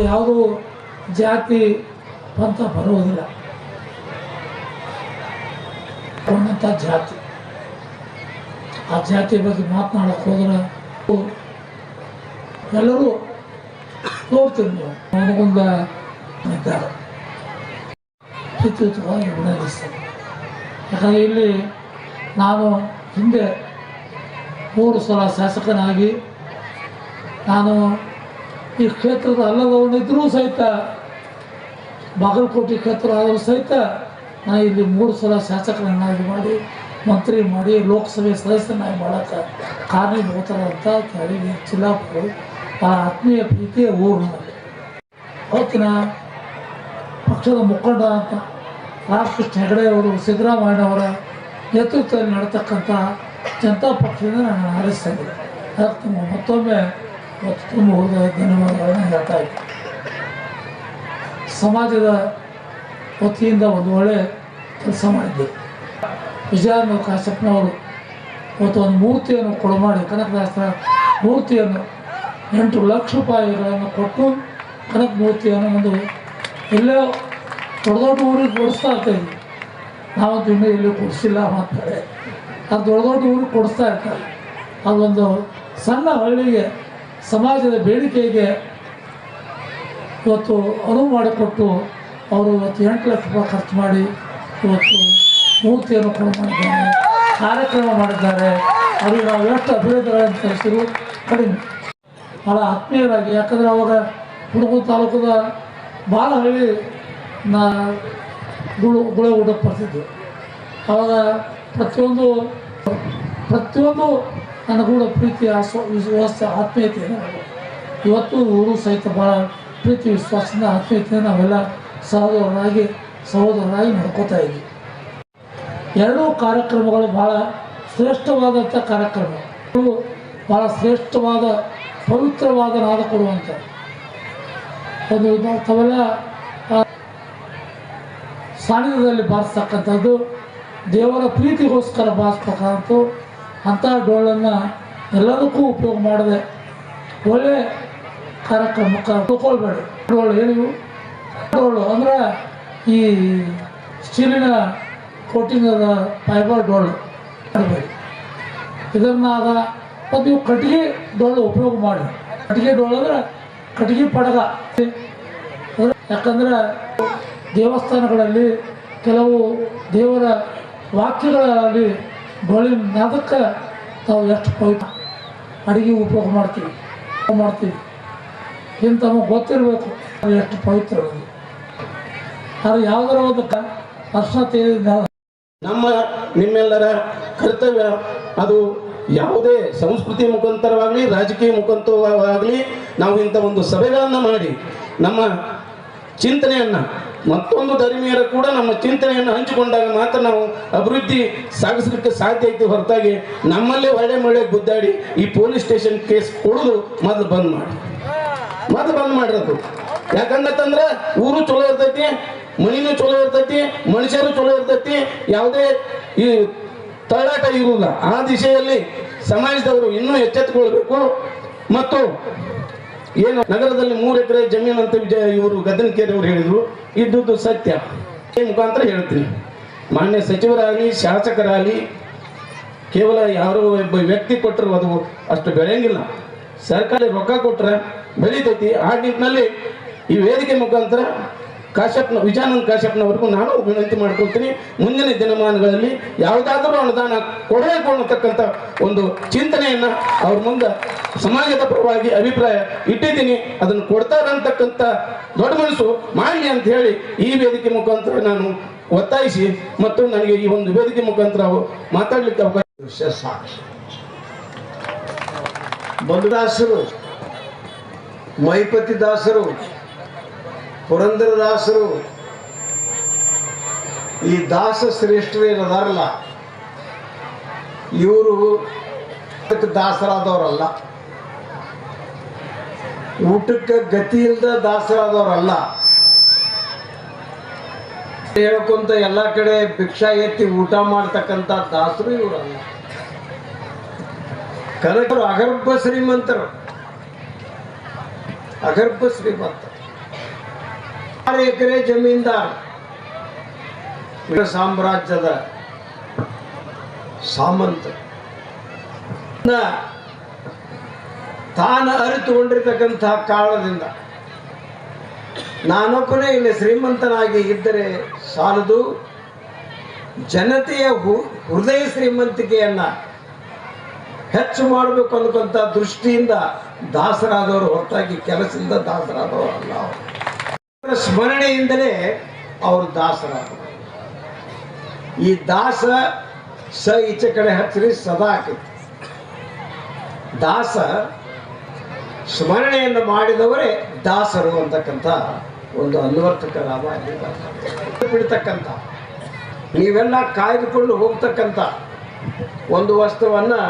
ಯಾವುದೂ ಜಾತಿ ಪಂಥ ಬರುವುದಿಲ್ಲ. ಒಂದಂಥ ಜಾತಿ, ಆ ಜಾತಿ ಬಗ್ಗೆ ಮಾತನಾಡೋಕೆ ಹೋದ್ರೆ ಎಲ್ಲರೂ ನೋಡ್ತೀರಿ ನೀವು ಅವನಿಗೊಂದ ನಿರ್ಧಾರ ಪ್ರೀತಿಯುತವಾಗಿ ಅಭಿನಂದಿಸ್ತೇನೆ. ಯಾಕಂದರೆ ಇಲ್ಲಿ ನಾನು ಹಿಂದೆ 3 ಸಲ ಶಾಸಕನಾಗಿ ನಾನು ಈ ಕ್ಷೇತ್ರದ ಅಲ್ಲದವನಿದ್ರೂ ಸಹಿತ, ಬಾಗಲಕೋಟೆ ಕ್ಷೇತ್ರ ಆದರೂ ಸಹಿತ ನಾನು ಇಲ್ಲಿ 3 ಸಲ ಶಾಸಕರನ್ನಾಗಿ ಮಾಡಿ, ಮಂತ್ರಿ ಮಾಡಿ, ಲೋಕಸಭೆ ಸದಸ್ಯನಾಗಿ ಮಾಡೋಕ್ಕೆ ಕಾರಣೀಭೂತರಾದಂಥ ಕೆಳಗೆ ಚಿಲ್ಲಾಪುರ ಭಾಳ ಆತ್ಮೀಯ ಪ್ರೀತಿಯ ಊರಿನಲ್ಲಿ ಅವತ್ತಿನ ಪಕ್ಷದ ಮುಖಂಡ ಅಂತ ರಾಮಕೃಷ್ಣ ಹೆಗಡೆ ಅವರು, ಸಿದ್ದರಾಮಯ್ಯನವರ ನೇತೃತ್ವದಲ್ಲಿ ನಡೆತಕ್ಕಂಥ ಜನತಾ ಪಕ್ಷದಿಂದ ನಾನು ಆರಿಸ್ತಾ ಇದ್ದೆ. ಅದಕ್ಕೆ ಮತ್ತೊಮ್ಮೆ ತುಂಬ ಹೃದಯ ಧನ್ಯವಾದಗಳನ್ನು ಹೇಳ್ತಾ ಇದ್ದೆ. ಸಮಾಜದ ವತಿಯಿಂದ ಒಂದು ಒಳ್ಳೆಯ ಕೆಲಸ ಮಾಡಿದ್ದೆ. ವಿಜಯಾನಂದ ಕಾಶ್ಯಪ್ನವರು ಇವತ್ತು ಒಂದು ಮೂರ್ತಿಯನ್ನು ಕೊಡಮಾಡಿ, ಕನಕದಾಸರ ಮೂರ್ತಿಯನ್ನು 8 ಲಕ್ಷ ರೂಪಾಯಿಗಳನ್ನು ಕೊಟ್ಟು ಕನಕ ಮೂರ್ತಿಯನ್ನು ಒಂದು ಎಲ್ಲೋ ದೊಡ್ಡ ದೊಡ್ಡ ಊರಿಗೆ ಕೊಡಿಸ್ತಾ ಇರ್ತಾಯಿದ್ವಿ. ನಾವಂತೂ ಇನ್ನೂ ಎಲ್ಲೂ ಕೊಡಿಸಿಲ್ಲ ಮಾತಾಡೆ. ಅದು ದೊಡ್ಡ ದೊಡ್ಡ ಊರಿಗೆ ಕೊಡಿಸ್ತಾ ಇರ್ತಾರೆ. ಅದೊಂದು ಸಣ್ಣ ಹಳ್ಳಿಗೆ ಸಮಾಜದ ಬೇಡಿಕೆಗೆ ಇವತ್ತು ಅನುವು ಮಾಡಿಕೊಟ್ಟು ಅವರು ಇವತ್ತು 8 ಲಕ್ಷ ರೂಪಾಯಿ ಖರ್ಚು ಮಾಡಿ ಇವತ್ತು ಮೂರ್ತಿಯನ್ನು ಕೊಡು ಮಾಡಿದ್ದಾರೆ, ಕಾರ್ಯಕ್ರಮ ಮಾಡಿದ್ದಾರೆ. ಅವರಿಗೆ ನಾವು ಎಷ್ಟು ಅಭಿವೃದ್ಧಿಗಳನ್ನು ತರಿಸಿದ್ರು ಕಡಿಮೆ. ಭಾಳ ಆತ್ಮೀಯರಾಗಿ, ಯಾಕಂದರೆ ಅವಾಗ ಹುಡುಗನ ತಾಲೂಕದ ಭಾಳ ಹಳ್ಳಿ ಗುಳೆ ಊಟಕ್ಕೆ ಬರ್ತಿದ್ದೆ. ಆವಾಗ ಪ್ರತಿಯೊಂದು ನನ್ನ ಕೂಡ ಪ್ರೀತಿ, ವಿಶ್ವಾಸ, ಆತ್ಮೀಯತೆ ಇವತ್ತು ಊರು ಸಹಿತ ಭಾಳ ಪ್ರೀತಿ ವಿಶ್ವಾಸದಿಂದ ಆತ್ಮೀಯತೆ ನಾವೆಲ್ಲ ಸಹೋದರರಾಗಿ ನಡ್ಕೋತಾ ಇದ್ವಿ. 2 ಕಾರ್ಯಕ್ರಮಗಳು ಭಾಳ ಶ್ರೇಷ್ಠವಾದಂಥ ಕಾರ್ಯಕ್ರಮಗಳು, ಭಾಳ ಶ್ರೇಷ್ಠವಾದ ಪವಿತ್ರವಾದ ನಾದ ಕೊಡುವಂಥ ಒಂದು ತಾವೆಲ್ಲ ಸಾನ್ನಿಧ್ಯದಲ್ಲಿ ಬಾರಿಸ್ತಕ್ಕಂಥದ್ದು, ದೇವರ ಪ್ರೀತಿಗೋಸ್ಕರ ಬಾರಿಸ್ತಕ್ಕಂಥ ಅಂಥ ಡೋಳನ್ನು ಎಲ್ಲದಕ್ಕೂ ಉಪಯೋಗ ಮಾಡಿದೆ. ಒಳ್ಳೆಯ ಕಾರ್ಯಕ್ರಮಕ್ಕೆ ತಗೊಳ್ಬೇಡಿ. ಡೋಳು ಏನಿವು ಡೋಳು ಅಂದರೆ ಈ ಸ್ಟೀಲಿನ ಕೋಟಿಂಗದ ಫೈಬರ್ ಡೋಳು ಮಾಡಬೇಡಿ. ಇದನ್ನಾದ ಮತ್ತು ನೀವು ಕಟ್ಟಿಗೆ ಡೋಳು ಉಪಯೋಗ ಮಾಡಿ. ಕಟ್ಟಿಗೆ ಡೋಳು ಅಂದರೆ ಕಟ್ಟಿಗೆ ಪಡಗ. ಯಾಕಂದರೆ ದೇವಸ್ಥಾನಗಳಲ್ಲಿ ಕೆಲವು ದೇವರ ವಾಕ್ಯಗಳಲ್ಲಿ ಡೋಳಿನ ನಾದಕ್ಕೆ ನಾವು ಎಷ್ಟು ಪವಿತ್ರ ಅಡುಗೆ ಉಪಯೋಗ ಮಾಡ್ತೀವಿ ಇಂತ ನಮಗೆ ಗೊತ್ತಿರಬೇಕು ಅದು ಎಷ್ಟು ಪವಿತ್ರ. ಅದು ಯಾವುದರ ಒಂದು ಅರ್ಶತೆ ನಮ್ಮ ನಿಮ್ಮೆಲ್ಲರ ಕರ್ತವ್ಯ. ಅದು ಯಾವುದೇ ಸಂಸ್ಕೃತಿ ಮುಖಾಂತರವಾಗಲಿ ರಾಜಕೀಯ ಮುಖಾಂತರವಾಗಲಿ ನಾವು ಇಂಥ ಒಂದು ಸಭೆಗಳನ್ನು ಮಾಡಿ ನಮ್ಮ ಚಿಂತನೆಯನ್ನು, ಮತ್ತೊಂದು ಧರ್ಮೀಯರ ಕೂಡ ನಮ್ಮ ಚಿಂತನೆಯನ್ನು ಹಂಚಿಕೊಂಡಾಗ ಮಾತ್ರ ನಾವು ಅಭಿವೃದ್ಧಿ ಸಾಗಿಸಲಿಕ್ಕೆ ಸಾಧ್ಯ ಐತಿ. ಹೊರತಾಗಿ ನಮ್ಮಲ್ಲೇ ಒಳ್ಳೆ ಗುದ್ದಾಡಿ ಈ ಪೊಲೀಸ್ ಸ್ಟೇಷನ್ ಕೇಸ್ ಕೊಡೋದು ಮೊದಲು ಬಂದ್ ಮಾಡಿರೋದು. ಯಾಕಂದ್ರೆ ಊರು ಚಲೋ ಇರ್ತೈತಿ, ಮನಿನೂ ಚಲೋ ಇರ್ತೈತಿ, ಮನುಷ್ಯರು ಚಲೋ ಇರ್ತೈತಿ, ಯಾವುದೇ ಈ ತಳ್ಳಾಟ ಇರುವುದಿಲ್ಲ. ಆ ದಿಶೆಯಲ್ಲಿ ಸಮಾಜದವರು ಇನ್ನೂ ಎಚ್ಚೆತ್ತುಕೊಳ್ಬೇಕು. ಮತ್ತು ಏನು ನಗರದಲ್ಲಿ 3 ಎಕರೆ ಜಮೀನು ಅಂತ ಇವರು ಗದ್ದನಕೇರಿ ಅವರು ಹೇಳಿದ್ರು, ಇದ್ದುದು ಸತ್ಯ. ಈ ಮುಖಾಂತರ ಹೇಳ್ತೀನಿ, ಮಾನ್ಯ ಸಚಿವರಾಗಲಿ ಶಾಸಕರಾಗಲಿ ಕೇವಲ ಯಾರೋ ಒಬ್ಬ ವ್ಯಕ್ತಿ ಕೊಟ್ಟರು ಅದು ಅಷ್ಟು ಬೆಳೆಯಂಗಿಲ್ಲ. ಸರ್ಕಾರ ರೊಕ್ಕ ಕೊಟ್ಟರೆ ಬೆಳೀತೈತಿ. ಆ ನಿಟ್ಟಿನಲ್ಲಿ ಈ ವೇದಿಕೆ ಮುಖಾಂತರ ವಿಜಯಾನಂದ ಕಾಶ್ಯಪ್ನವರೆಗೂ ನಾನು ವಿನಂತಿ ಮಾಡ್ಕೊಳ್ತೀನಿ, ಮುಂದಿನ ದಿನಮಾನಗಳಲ್ಲಿ ಯಾವುದಾದ್ರೂ ಅನುದಾನ ಕೊಡಬೇಕು ಅನ್ನತಕ್ಕಂಥ ಒಂದು ಚಿಂತನೆಯನ್ನು ಅವ್ರ ಮುಂದೆ ಸಮಾಜದ ಪರವಾಗಿ ಅಭಿಪ್ರಾಯ ಇಟ್ಟಿದ್ದೀನಿ. ಅದನ್ನು ಕೊಡ್ತಾರಂತಕ್ಕಂಥ ದೊಡ್ಡ ಮನಸ್ಸು ಮಾಡಲಿ ಅಂತ ಹೇಳಿ ಈ ವೇದಿಕೆ ಮುಖಾಂತರ ನಾನು ಒತ್ತಾಯಿಸಿ, ಮತ್ತು ನನಗೆ ಈ ಒಂದು ವೇದಿಕೆ ಮುಖಾಂತರ ಮಾತಾಡಲಿಕ್ಕೆ ಅವಕಾಶ. ಸಾಕ್ಷಿ ಬಂಧುದಾಸರು, ಮೈಪತಿ ದಾಸರು, ಪುರಂದರದಾಸರು, ಈ ದಾಸ ಶ್ರೇಷ್ಠರು ಏನದಾರಲ್ಲ, ಇವರು ದಾಸರಾದವರಲ್ಲ, ಊಟಕ್ಕೆ ಗತಿ ಇಲ್ಲದ ದಾಸರಾದವರಲ್ಲ. ಹೇಳ್ಕೊಂತ ಎಲ್ಲ ಕಡೆ ಭಿಕ್ಷಾ ಎತ್ತಿ ಊಟ ಮಾಡ್ತಕ್ಕಂಥ ದಾಸರು ಇವರಲ್ಲ. ಕನಕರು ಅಗರ್ಭ ಶ್ರೀಮಂತರು, ಅಗರ್ಭ ಶ್ರೀಮಂತ. 6 ಎಕರೆ ಜಮೀನ್ದಾರ್ ಸಾಮ್ರಾಜ್ಯದ ಸಾಮಂತ ತಾನು ಅರಿತುಕೊಂಡಿರ್ತಕ್ಕಂಥ ಕಾರಣದಿಂದ ನಾನೊಬ್ಬನೇ ಇಲ್ಲಿ ಶ್ರೀಮಂತನಾಗಿ ಇದ್ದರೆ ಸಾಲದು, ಜನತೆಯ ಹೃದಯ ಶ್ರೀಮಂತಿಕೆಯನ್ನು ಹೆಚ್ಚು ಮಾಡಬೇಕು ಅನ್ನುವಂಥ ದೃಷ್ಟಿಯಿಂದ ದಾಸರಾದವರು ಹೊರತಾಗಿ ಕೆಲಸದಿಂದ ದಾಸರಾದವರು ಅಲ್ಲ. ಅವರ ಸ್ಮರಣೆಯಿಂದಲೇ ಅವರು ದಾಸರಾದರು. ಈ ದಾಸ ಸ ಈಚೆ ಕಡೆ ಹಚ್ಚರಿ ಸದಾ ಆಕೈತಿ. ದಾಸ ಸ್ಮರಣೆಯನ್ನು ಮಾಡಿದವರೇ ದಾಸರು ಅಂತಕ್ಕಂಥ ಒಂದು ಅನ್ವರ್ಥಕರಾದ ಬಿಡ್ತಕ್ಕಂಥ, ನೀವೆಲ್ಲ ಕಾಯ್ದುಕೊಂಡು ಹೋಗ್ತಕ್ಕಂಥ ಒಂದು ವಸ್ತುವನ್ನು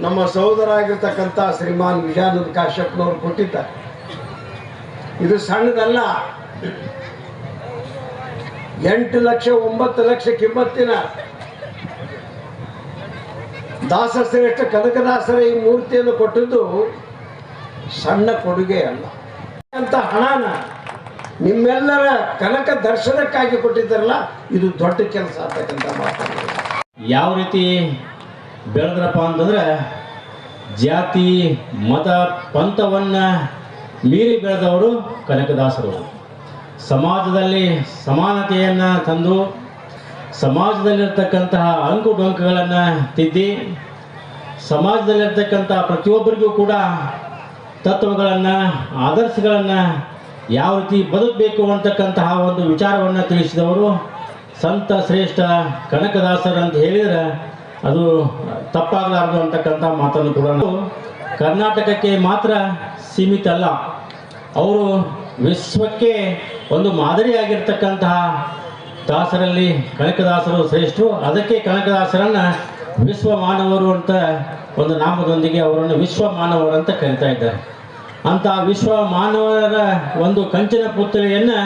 ನಮ್ಮ ಸಹೋದರ ಆಗಿರ್ತಕ್ಕಂಥ ಶ್ರೀಮಾನ್ ವಿಜಯಾನಂದ ಕಾಶ್ಯಪ್ನವರು ಕೊಟ್ಟಿದ್ದಾರೆ. ಇದು ಸಣ್ಣದಲ್ಲ. 8 ಲಕ್ಷ 9 ಲಕ್ಷ ಕಿಮ್ಮತ್ತಿನ ದಾಸಶ್ರೇಷ್ಠ ಕನಕದಾಸರ ಈ ಮೂರ್ತಿಯನ್ನು ಕೊಟ್ಟಿದ್ದು ಸಣ್ಣ ಕೊಡುಗೆ ಅಲ್ಲ. ಅಂತ ಹಣನ ನಿಮ್ಮೆಲ್ಲರ ಕನಕ ದರ್ಶನಕ್ಕಾಗಿ ಕೊಟ್ಟಿದ್ದಾರಲ್ಲ, ಇದು ದೊಡ್ಡ ಕೆಲಸ ಅಂತಕ್ಕಂಥ ಮಾತಾಡ. ಯಾವ ರೀತಿ ಬೆಳೆದ್ರಪ್ಪ ಅಂತಂದ್ರೆ ಜಾತಿ ಮತ ಪಂಥವನ್ನು ಮೀರಿ ಬೆಳೆದವರು ಕನಕದಾಸರು. ಸಮಾಜದಲ್ಲಿ ಸಮಾನತೆಯನ್ನು ತಂದು ಸಮಾಜದಲ್ಲಿರ್ತಕ್ಕಂತಹ ಅಂಕು ಡೊಂಕುಗಳನ್ನು ತಿದ್ದಿ ಸಮಾಜದಲ್ಲಿರ್ತಕ್ಕಂಥ ಪ್ರತಿಯೊಬ್ಬರಿಗೂ ಕೂಡ ತತ್ವಗಳನ್ನು ಆದರ್ಶಗಳನ್ನು ಯಾವ ರೀತಿ ಬದುಕಬೇಕು ಅಂತಕ್ಕಂತಹ ಒಂದು ವಿಚಾರವನ್ನು ತಿಳಿಸಿದವರು ಸಂತ ಶ್ರೇಷ್ಠ ಕನಕದಾಸರು ಅಂತ ಹೇಳಿದರೆ ಅದು ತಪ್ಪಾಗಲಾರದು ಅಂತಕ್ಕಂಥ ಮಾತನ್ನು ಕೂಡ ಕರ್ನಾಟಕಕ್ಕೆ ಮಾತ್ರ ಸೀಮಿತ ಅಲ್ಲ, ಅವರು ವಿಶ್ವಕ್ಕೆ ಒಂದು ಮಾದರಿಯಾಗಿರ್ತಕ್ಕಂತಹ ದಾಸರಲ್ಲಿ ಕನಕದಾಸರು ಶ್ರೇಷ್ಠರು. ಅದಕ್ಕೆ ಕನಕದಾಸರನ್ನು ವಿಶ್ವ ಮಾನವರು ಅಂತ ಒಂದು ನಾಮದೊಂದಿಗೆ ಅವರನ್ನು ವಿಶ್ವ ಮಾನವರು ಅಂತ ಕರೀತಾ ಇದ್ದಾರೆ. ಅಂಥ ವಿಶ್ವ ಮಾನವರ ಒಂದು ಕಂಚಿನ ಪುತ್ಥಳಿಯನ್ನು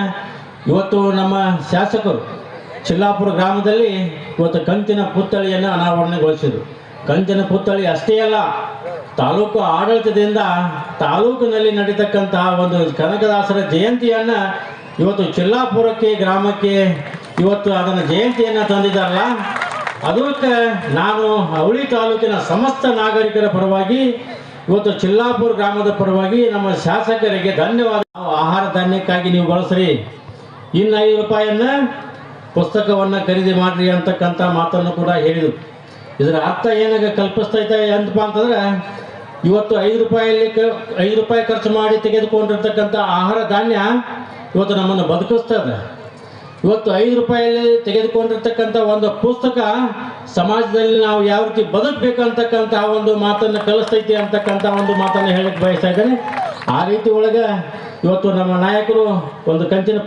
ಇವತ್ತು ನಮ್ಮ ಶಾಸಕರು ಚಿಲ್ಲಾಪುರ ಗ್ರಾಮದಲ್ಲಿ ಇವತ್ತು ಕಂಚಿನ ಪುತ್ಥಳಿಯನ್ನು ಅನಾವರಣಗೊಳಿಸಿದರು. ಕಂಚಿನ ಪುತ್ಥಳಿ ಅಷ್ಟೇ ಅಲ್ಲ, ತಾಲೂಕು ಆಡಳಿತದಿಂದ ತಾಲೂಕಿನಲ್ಲಿ ನಡೀತಕ್ಕಂತಹ ಒಂದು ಕನಕದಾಸರ ಜಯಂತಿಯನ್ನು ಇವತ್ತು ಚಿಲ್ಲಾಪುರಕ್ಕೆ ಗ್ರಾಮಕ್ಕೆ ಇವತ್ತು ಅದನ್ನು ಜಯಂತಿಯನ್ನು ತಂದಿದ್ದಾರಲ್ಲ, ಅದಕ್ಕೆ ನಾನು ಅವಳಿ ತಾಲೂಕಿನ ಸಮಸ್ತ ನಾಗರಿಕರ ಪರವಾಗಿ ಇವತ್ತು ಚಿಲ್ಲಾಪುರ ಗ್ರಾಮದ ಪರವಾಗಿ ನಮ್ಮ ಶಾಸಕರಿಗೆ ಧನ್ಯವಾದ. ಆಹಾರ ಧಾನ್ಯಕ್ಕಾಗಿ ನೀವು ಬಳಸ್ರಿ, ಇನ್ನು 5 ರೂಪಾಯಿಯನ್ನು ಪುಸ್ತಕವನ್ನು ಖರೀದಿ ಮಾಡಿರಿ ಅಂತಕ್ಕಂಥ ಮಾತನ್ನು ಕೂಡ ಹೇಳಿದರು. ಇದರ ಅರ್ಥ ಏನಾಗ ಕಲ್ಪಿಸ್ತೈತೆ ಎಂತಪ್ಪ ಅಂತಂದ್ರೆ, ಇವತ್ತು 5 ರೂಪಾಯಿ ಖರ್ಚು ಮಾಡಿ ತೆಗೆದುಕೊಂಡಿರ್ತಕ್ಕಂಥ ಆಹಾರ ಧಾನ್ಯ ಇವತ್ತು ನಮ್ಮನ್ನು ಬದುಕಿಸ್ತದೆ. ಇವತ್ತು 5 ರೂಪಾಯಲ್ಲಿ ತೆಗೆದುಕೊಂಡಿರ್ತಕ್ಕಂಥ ಒಂದು ಪುಸ್ತಕ ಸಮಾಜದಲ್ಲಿ ನಾವು ಯಾವ ರೀತಿ ಬದುಕಬೇಕಂತಕ್ಕಂಥ ಒಂದು ಮಾತನ್ನು ಕಲಿಸ್ತೈತಿ ಅಂತಕ್ಕಂಥ ಒಂದು ಮಾತನ್ನು ಹೇಳಕ್ಕೆ ಬಯಸ್ತಾ ಇದ್ದೇನೆ. ಆ ರೀತಿ ಒಳಗೆ ಇವತ್ತು ನಮ್ಮ ನಾಯಕರು ಒಂದು ಕಂಚಿನ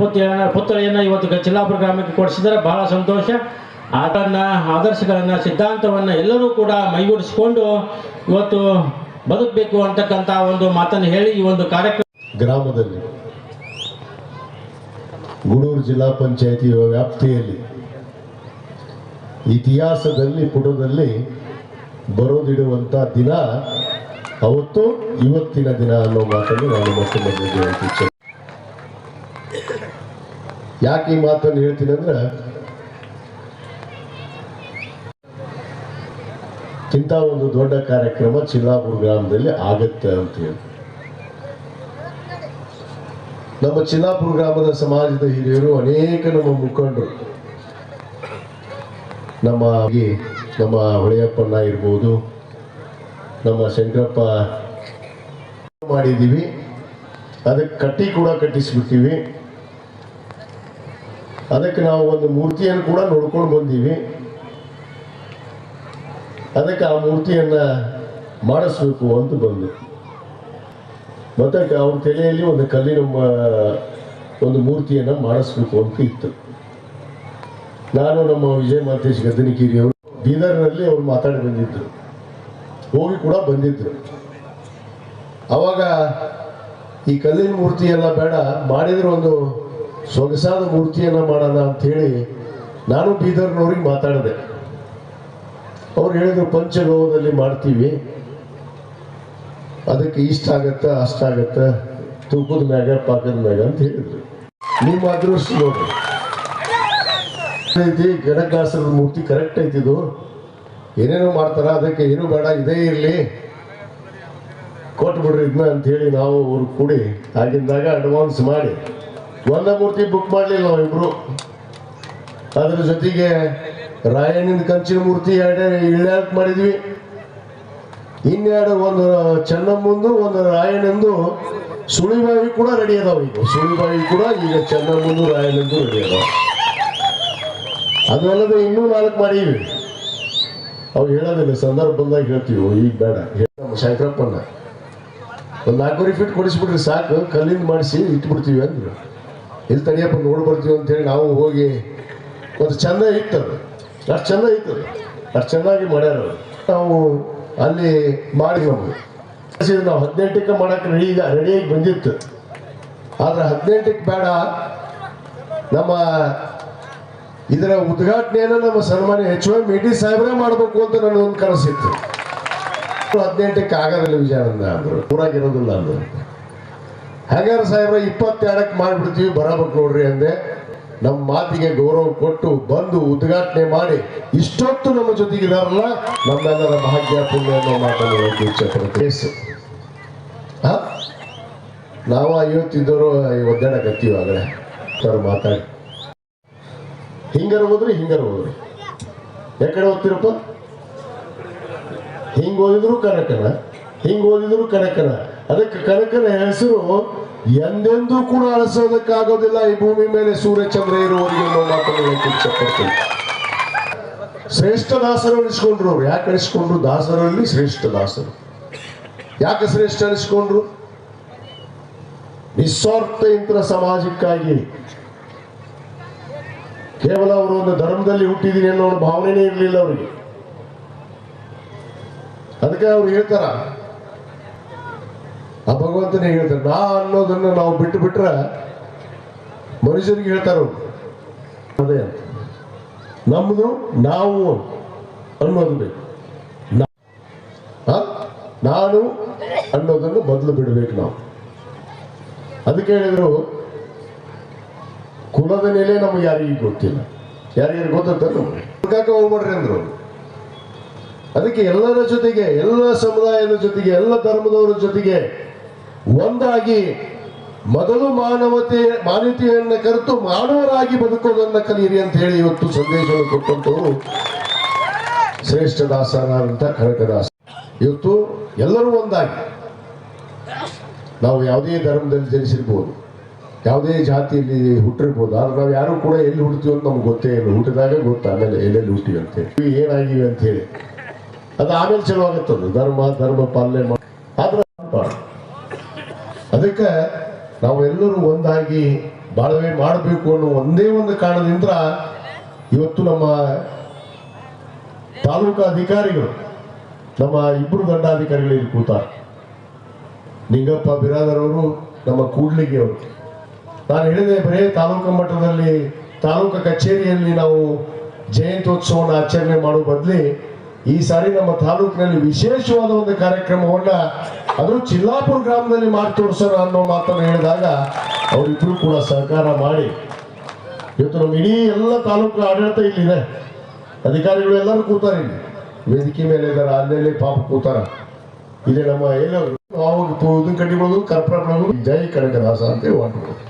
ಪುತ್ಥಳಿಯನ್ನು ಇವತ್ತು ಚಿಲ್ಲಾಪುರ ಗ್ರಾಮಕ್ಕೆ ಕೊಡಿಸಿದರೆ ಬಹಳ ಸಂತೋಷ. ಅದನ್ನು ಆದರ್ಶಗಳನ್ನು ಸಿದ್ಧಾಂತವನ್ನು ಎಲ್ಲರೂ ಕೂಡ ಮೈಗೂಡಿಸಿಕೊಂಡು ಇವತ್ತು ಬದುಕಬೇಕು ಅಂತಕ್ಕಂಥ ಒಂದು ಮಾತನ್ನು ಹೇಳಿ ಈ ಒಂದು ಕಾರ್ಯಕ್ರಮ ಗ್ರಾಮದಲ್ಲಿ ಗೂಡೂರು ಜಿಲ್ಲಾ ಪಂಚಾಯಿತಿ ವ್ಯಾಪ್ತಿಯಲ್ಲಿ ಇತಿಹಾಸದಲ್ಲಿ ಪುಟದಲ್ಲಿ ಬರೋದಿಡುವಂಥ ದಿನ ಅವತ್ತು ಇವತ್ತಿನ ದಿನ ಅನ್ನೋ ಮಾತನ್ನು ನಾನು ಮತ್ತೊಮ್ಮೆ ಹೇಳ್ತೀನಿ. ಯಾಕೆ ಈ ಮಾತನ್ನು ಹೇಳ್ತೀನಿ ಅಂದ್ರೆ, ಇಂಥ ಒಂದು ದೊಡ್ಡ ಕಾರ್ಯಕ್ರಮ ಚಿಲ್ಲಾಪುರ ಗ್ರಾಮದಲ್ಲಿ ಆಗತ್ತೆ ಅಂತ ಹೇಳಿ ನಮ್ಮ ಚಿಲ್ಲಾಪುರ ಗ್ರಾಮದ ಸಮಾಜದ ಹಿರಿಯರು ಅನೇಕ ನಮ್ಮ ಮುಖಂಡರು ನಮ್ಮ ಹೊಳೆಯಪ್ಪಣ್ಣ ಇರ್ಬೋದು, ನಮ್ಮ ಶಂಕರಪ್ಪ ಮಾಡಿದ್ದೀವಿ. ಅದಕ್ಕೆ ಕಟ್ಟಿ ಕೂಡ ಕಟ್ಟಿಸ್ಬಿಟ್ಟಿವಿ. ಅದಕ್ಕೆ ನಾವು ಒಂದು ಮೂರ್ತಿಯನ್ನು ಕೂಡ ನೋಡ್ಕೊಂಡು ಬಂದೀವಿ. ಅದಕ್ಕೆ ಆ ಮೂರ್ತಿಯನ್ನು ಮಾಡಿಸ್ಬೇಕು ಅಂತ ಬಂದು ಮತ್ತೆ ಅವ್ರ ತಲೆಯಲ್ಲಿ ಒಂದು ಕಲ್ಲಿನ ಒಂದು ಮೂರ್ತಿಯನ್ನು ಮಾಡಿಸ್ಬೇಕು ಅಂತ ಇತ್ತು. ನಾನು ನಮ್ಮ ವಿಜಯ ಮಾತೇಶ್ ಗದ್ದನಕೇರಿ ಅವರು ಬೀದರ್ನಲ್ಲಿ ಅವ್ರು ಮಾತಾಡಿ ಬಂದಿದ್ರು, ಹೋಗಿ ಕೂಡ ಬಂದಿದ್ರು. ಅವಾಗ ಈ ಕಲ್ಲಿನ ಮೂರ್ತಿಯೆಲ್ಲ ಬೇಡ, ಮಾಡಿದ್ರೆ ಒಂದು ಸೊಗಸಾದ ಮೂರ್ತಿಯನ್ನು ಮಾಡೋಣ ಅಂಥೇಳಿ ನಾನು ಬೀದರ್ನವ್ರಿಗೆ ಮಾತಾಡಿದೆ. ಅವ್ರು ಹೇಳಿದ್ರು ಪಂಚಲೋಹದಲ್ಲಿ ಮಾಡ್ತೀವಿ, ಅದಕ್ಕೆ ಇಷ್ಟಾಗತ್ತ ಅಷ್ಟಾಗತ್ತ, ತೂಕದ ಮ್ಯಾಗ ಪಾಕದ ಮ್ಯಾಗ ಅಂತ ಹೇಳಿದ್ರು. ನಿಮ್ಮ ಅದೃಷ್ಟ ನೋಡ್ರಿ ಐತಿ. ಗಣಕಾಸರದ ಮೂರ್ತಿ ಕರೆಕ್ಟ್ ಐತಿದು. ಏನೇನೋ ಮಾಡ್ತಾರ, ಅದಕ್ಕೆ ಏನು ಬೇಡ, ಇದೇ ಇರಲಿ ಕೊಟ್ಬಿಡ್ರಿ ಇದನ್ನ ಅಂತ ಹೇಳಿ ನಾವು ಅವ್ರು ಕೂಡಿ ಆಗಿದ್ದಾಗ ಅಡ್ವಾನ್ಸ್ ಮಾಡಿ ಒಂದ ಮೂರ್ತಿ ಬುಕ್ ಮಾಡಲಿಲ್ಲ ನಾವಿಬ್ರು. ಅದ್ರ ಜೊತೆಗೆ ರಾಯಣ್ಣನ ಕಂಚಿನ ಮೂರ್ತಿ ಇಳ್ಯಾಕ್ ಮಾಡಿದ್ವಿ. ಇನ್ನೆರಡು, ಒಂದು ಚೆನ್ನಮ್ಮಂದು ಒಂದು ರಾಯಣ್ಣಂದು ಸುಳಿಬಾವಿ ಕೂಡ ರೆಡಿ ಅದಾವ. ಈಗ ಸುಳಿಬಾವಿ ಕೂಡ ಈಗ ಚೆನ್ನಮ್ಮಂದು ರಾಯಣ್ಣಂದು ರೆಡಿ ಅದಾವ. ಅದಲ್ಲದೆ ಇನ್ನೂ 4 ಮಾಡೀವಿ. ಅವು ಹೇಳೋದಿಲ್ಲ, ಸಂದರ್ಭ ಬಂದಾಗ ಹೇಳ್ತೀವಿ, ಈಗ ಬೇಡ. ನಮ್ಮ ಶಂಕರಪ್ಪನ ಒಂದು 4 ಫೀಟ್ ಕೊಡಿಸ್ಬಿಟ್ರಿ ಸಾಕು, ಕಲ್ಲಿಂದ ಮಾಡಿಸಿ ಇಟ್ಬಿಡ್ತೀವಿ ಅಂದ್ರು. ಇಲ್ಲಿ ತಡಿಯಪ್ಪ ನೋಡಿ ಬರ್ತೀವಿ ಅಂತೇಳಿ ನಾವು ಹೋಗಿ ಒಂದು ಚಂದ ಇತ್ತದು, ಅಷ್ಟು ಚಂದ ಇತ್ತು, ಅಷ್ಟು ಚೆನ್ನಾಗಿ ಮಾಡ್ಯಾರ. ನಾವು ಅಲ್ಲಿ ಮಾಡಿ ನಮ್ಗೆ ನಾವು 18ಕ್ಕೆ ಮಾಡಕ್ಕೆ ರೆಡಿಯಾಗಿ ಬಂದಿತ್ತು. ಆದ್ರೆ 18ಕ್ಕೆ ಬೇಡ, ನಮ್ಮ ಇದರ ಉದ್ಘಾಟನೆಯನ್ನು ನಮ್ಮ ಸನ್ಮಾನ್ಯ HY ಸಾಹೇಬ್ರೇ ಮಾಡಬೇಕು ಅಂತ ನನಗೊಂದು ಕನಸಿತ್ತು. 18ಕ್ಕೆ ಆಗೋದಿಲ್ಲ ವಿಜಯಾನಂದ ಅಂದರು, ಊರಾಗಿರೋದಿಲ್ಲ ಅಂದರು. ಹಾಗಾದ್ರೆ ಸಾಹೇಬ್ರ 22ಕ್ಕೆ ಮಾಡಿಬಿಡ್ತೀವಿ, ಬರಬೇಕು ನೋಡ್ರಿ ಅಂದೆ. ನಮ್ಮ ಮಾತಿಗೆ ಗೌರವ ಕೊಟ್ಟು ಬಂದು ಉದ್ಘಾಟನೆ ಮಾಡಿ ಇಷ್ಟೊತ್ತು ನಮ್ಮ ಜೊತೆಗಿದಾರಲ್ಲ, ನಮ್ಮೆಲ್ಲರ ಭಾಗ್ಯ ಪುಣ್ಯ ಅನ್ನೋ ಮಾತನ್ನು ಇಚ್ಛೆ ಪಡ್ತೀವಿ. ನಾವು ಇವತ್ತಿದ್ದವರು ಒದ್ದಾಡಕತ್ತೀವಿ ಆಗಲೇ ಸರ್ ಮಾತಾಡಿ. ಹಿಂಗಾರ ಹೋದ್ರಿ ಯಾಕಡೆ ಓದ್ತಿರಪ್ಪ? ಹಿಂಗ್ ಓದಿದ್ರು ಕನಕನ, ಹಿಂಗ್ ಓದಿದ್ರು ಕನಕನ. ಅದಕ್ಕೆ ಕನಕನ ಹೆಸರು ಎಂದೆಂದೂ ಕೂಡ ಅಳಿಸೋದಕ್ಕಾಗೋದಿಲ್ಲ ಈ ಭೂಮಿ ಮೇಲೆ ಸೂರ್ಯಚಂದ್ರ ಇರುವವರಿಗೆ ಅನ್ನೋ ಮಾತನ್ನು ಇಚ್ಛಪಡ್ತೀನಿ. ಶ್ರೇಷ್ಠ ದಾಸರು ಅನಿಸ್ಕೊಂಡ್ರು. ಅವ್ರು ಯಾಕೆ ಅನಿಸ್ಕೊಂಡ್ರು? ದಾಸರಲ್ಲಿ ಶ್ರೇಷ್ಠ ದಾಸರು. ಯಾಕೆ ಶ್ರೇಷ್ಠ ಅನಿಸ್ಕೊಂಡ್ರು? ನಿಸ್ವಾರ್ಥ ಇಂಥ ಸಮಾಜಕ್ಕಾಗಿ. ಕೇವಲ ಅವರು ಒಂದು ಧರ್ಮದಲ್ಲಿ ಹುಟ್ಟಿದೀನಿ ಅನ್ನೋ ಭಾವನೆನೇ ಇರಲಿಲ್ಲ ಅವರಿಗೆ. ಅದಕ್ಕೆ ಅವ್ರು ಹೇಳ್ತಾರ, ಆ ಭಗವಂತನೇ ಹೇಳ್ತಾರೆ, ನಾ ಅನ್ನೋದನ್ನು ನಾವು ಬಿಟ್ಟು ಬಿಟ್ರೆ ಮನುಷ್ಯರಿಗೆ ಹೇಳ್ತಾರ ಅವ್ರು. ಅದೇ ನಮ್ದು ನಾವು ಅನ್ನೋದು ಬೇಕು. ನಾನು ಅನ್ನೋದನ್ನು ಬದಲು ಬಿಡಬೇಕು ನಾವು. ಅದಕ್ಕೆ ಹೇಳಿದ್ರು, ಕುಲದ ನೆಲೆ ನಮ್ಗೆ ಯಾರಿಗೂ ಗೊತ್ತಿಲ್ಲ. ಯಾರಿಗಾರು ಗೊತ್ತ ನಮ್ಗೆ ಹೋಗ್ಬೇಡ್ರಿ ಅಂದ್ರು. ಅದಕ್ಕೆ ಎಲ್ಲರ ಜೊತೆಗೆ, ಎಲ್ಲ ಸಮುದಾಯದ ಜೊತೆಗೆ, ಎಲ್ಲ ಧರ್ಮದವರ ಜೊತೆಗೆ ಒಂದಾಗಿ ಮೊದಲು ಮಾನವತೆಯನ್ನು ಕರೆತು ಮಾನವರಾಗಿ ಬದುಕೋದನ್ನ ಕಲಿಯಿರಿ ಅಂತ ಹೇಳಿ ಇವತ್ತು ಸಂದೇಶವನ್ನು ಕೊಟ್ಟಂತವರು ಶ್ರೇಷ್ಠ ದಾಸನಾದಂಥ ಕನಕದಾಸ. ಇವತ್ತು ಎಲ್ಲರೂ ಒಂದಾಗಿ, ನಾವು ಯಾವುದೇ ಧರ್ಮದಲ್ಲಿ ಜನಿಸಿರ್ಬೋದು, ಯಾವುದೇ ಜಾತಿಯಲ್ಲಿ ಹುಟ್ಟಿರ್ಬೋದು, ಆದ್ರೆ ನಾವು ಯಾರು ಕೂಡ ಎಲ್ಲಿ ಹುಡ್ತೀವಿ ಅಂತ ನಮ್ಗೆ ಗೊತ್ತೇ ಇಲ್ಲ. ಹುಟ್ಟಿದಾಗ ಗೊತ್ತು, ಆಮೇಲೆ ಎಲ್ಲೆಲ್ಲಿ ಹುಟ್ಟಿವಿ ಅಂತೇಳಿ, ಏನಾಗಿವಿ ಅಂತ ಹೇಳಿ ಅದು ಆಮೇಲೆ ಚಲೋ ಆಗುತ್ತದು. ಧರ್ಮ ಪಾಲನೆ ಆದ್ರೆ ಅದಕ್ಕೆ ನಾವೆಲ್ಲರೂ ಒಂದಾಗಿ ಬಾಳ್ವೆ ಮಾಡಬೇಕು ಅನ್ನೋ ಒಂದೇ ಒಂದು ಕಾರಣದಿಂದ ಇವತ್ತು ನಮ್ಮ ತಾಲೂಕಾ ಅಧಿಕಾರಿಗಳು, ನಮ್ಮ 2 ದಂಡಾಧಿಕಾರಿಗಳು ಇಲ್ಲಿ ಕೂತಾರೆ. ನಿಂಗಪ್ಪ ಬಿರಾದರ್ ಅವರು, ನಮ್ಮ ಕೂಡ್ಲಿಗೆ ಅವರು. ನಾನು ಹೇಳಿದೆ, ಬರೇ ತಾಲೂಕು ಮಟ್ಟದಲ್ಲಿ ತಾಲೂಕು ಕಚೇರಿಯಲ್ಲಿ ನಾವು ಜಯಂತ್ಯೋತ್ಸವವನ್ನು ಆಚರಣೆ ಮಾಡುವ ಬದಲಿ ಈ ಸಾರಿ ನಮ್ಮ ತಾಲೂಕಿನಲ್ಲಿ ವಿಶೇಷವಾದ ಒಂದು ಕಾರ್ಯಕ್ರಮವನ್ನ ಅದು ಚಿಲ್ಲಾಪುರ ಗ್ರಾಮದಲ್ಲಿ ಮಾಡಿ ತೋರಿಸೋಣ ಅನ್ನೋ ಮಾತನ್ನು ಹೇಳಿದಾಗ ಅವರಿಬ್ಬರು ಕೂಡ ಸಹಕಾರ ಮಾಡಿ ಇವತ್ತು ನಮ್ಮ ಇಡೀ ಎಲ್ಲ ತಾಲೂಕು ಆಡಳಿತ ಇಲ್ಲಿದೆ. ಅಧಿಕಾರಿಗಳು ಎಲ್ಲರೂ ಕೂತಾರೆ, ಇಲ್ಲಿ ವೇದಿಕೆ ಮೇಲೆ ಇದ್ದಾರೆ, ಅಲ್ಲೆಲ್ಲಿ ಪಾಪ ಕೂತಾರ. ಇಲ್ಲಿ ನಮ್ಮ ಎಲ್ಲರೂ ಇದನ್ನ ಕಟ್ಟಿಬೋದು, ಕರ್ಪೂರ ಬಿಡೋದು, ಜೈ ಕನಕದಾಸ ಅಂತೇಳಿ ಹೊಂಟ್ಬಿಡೋದು.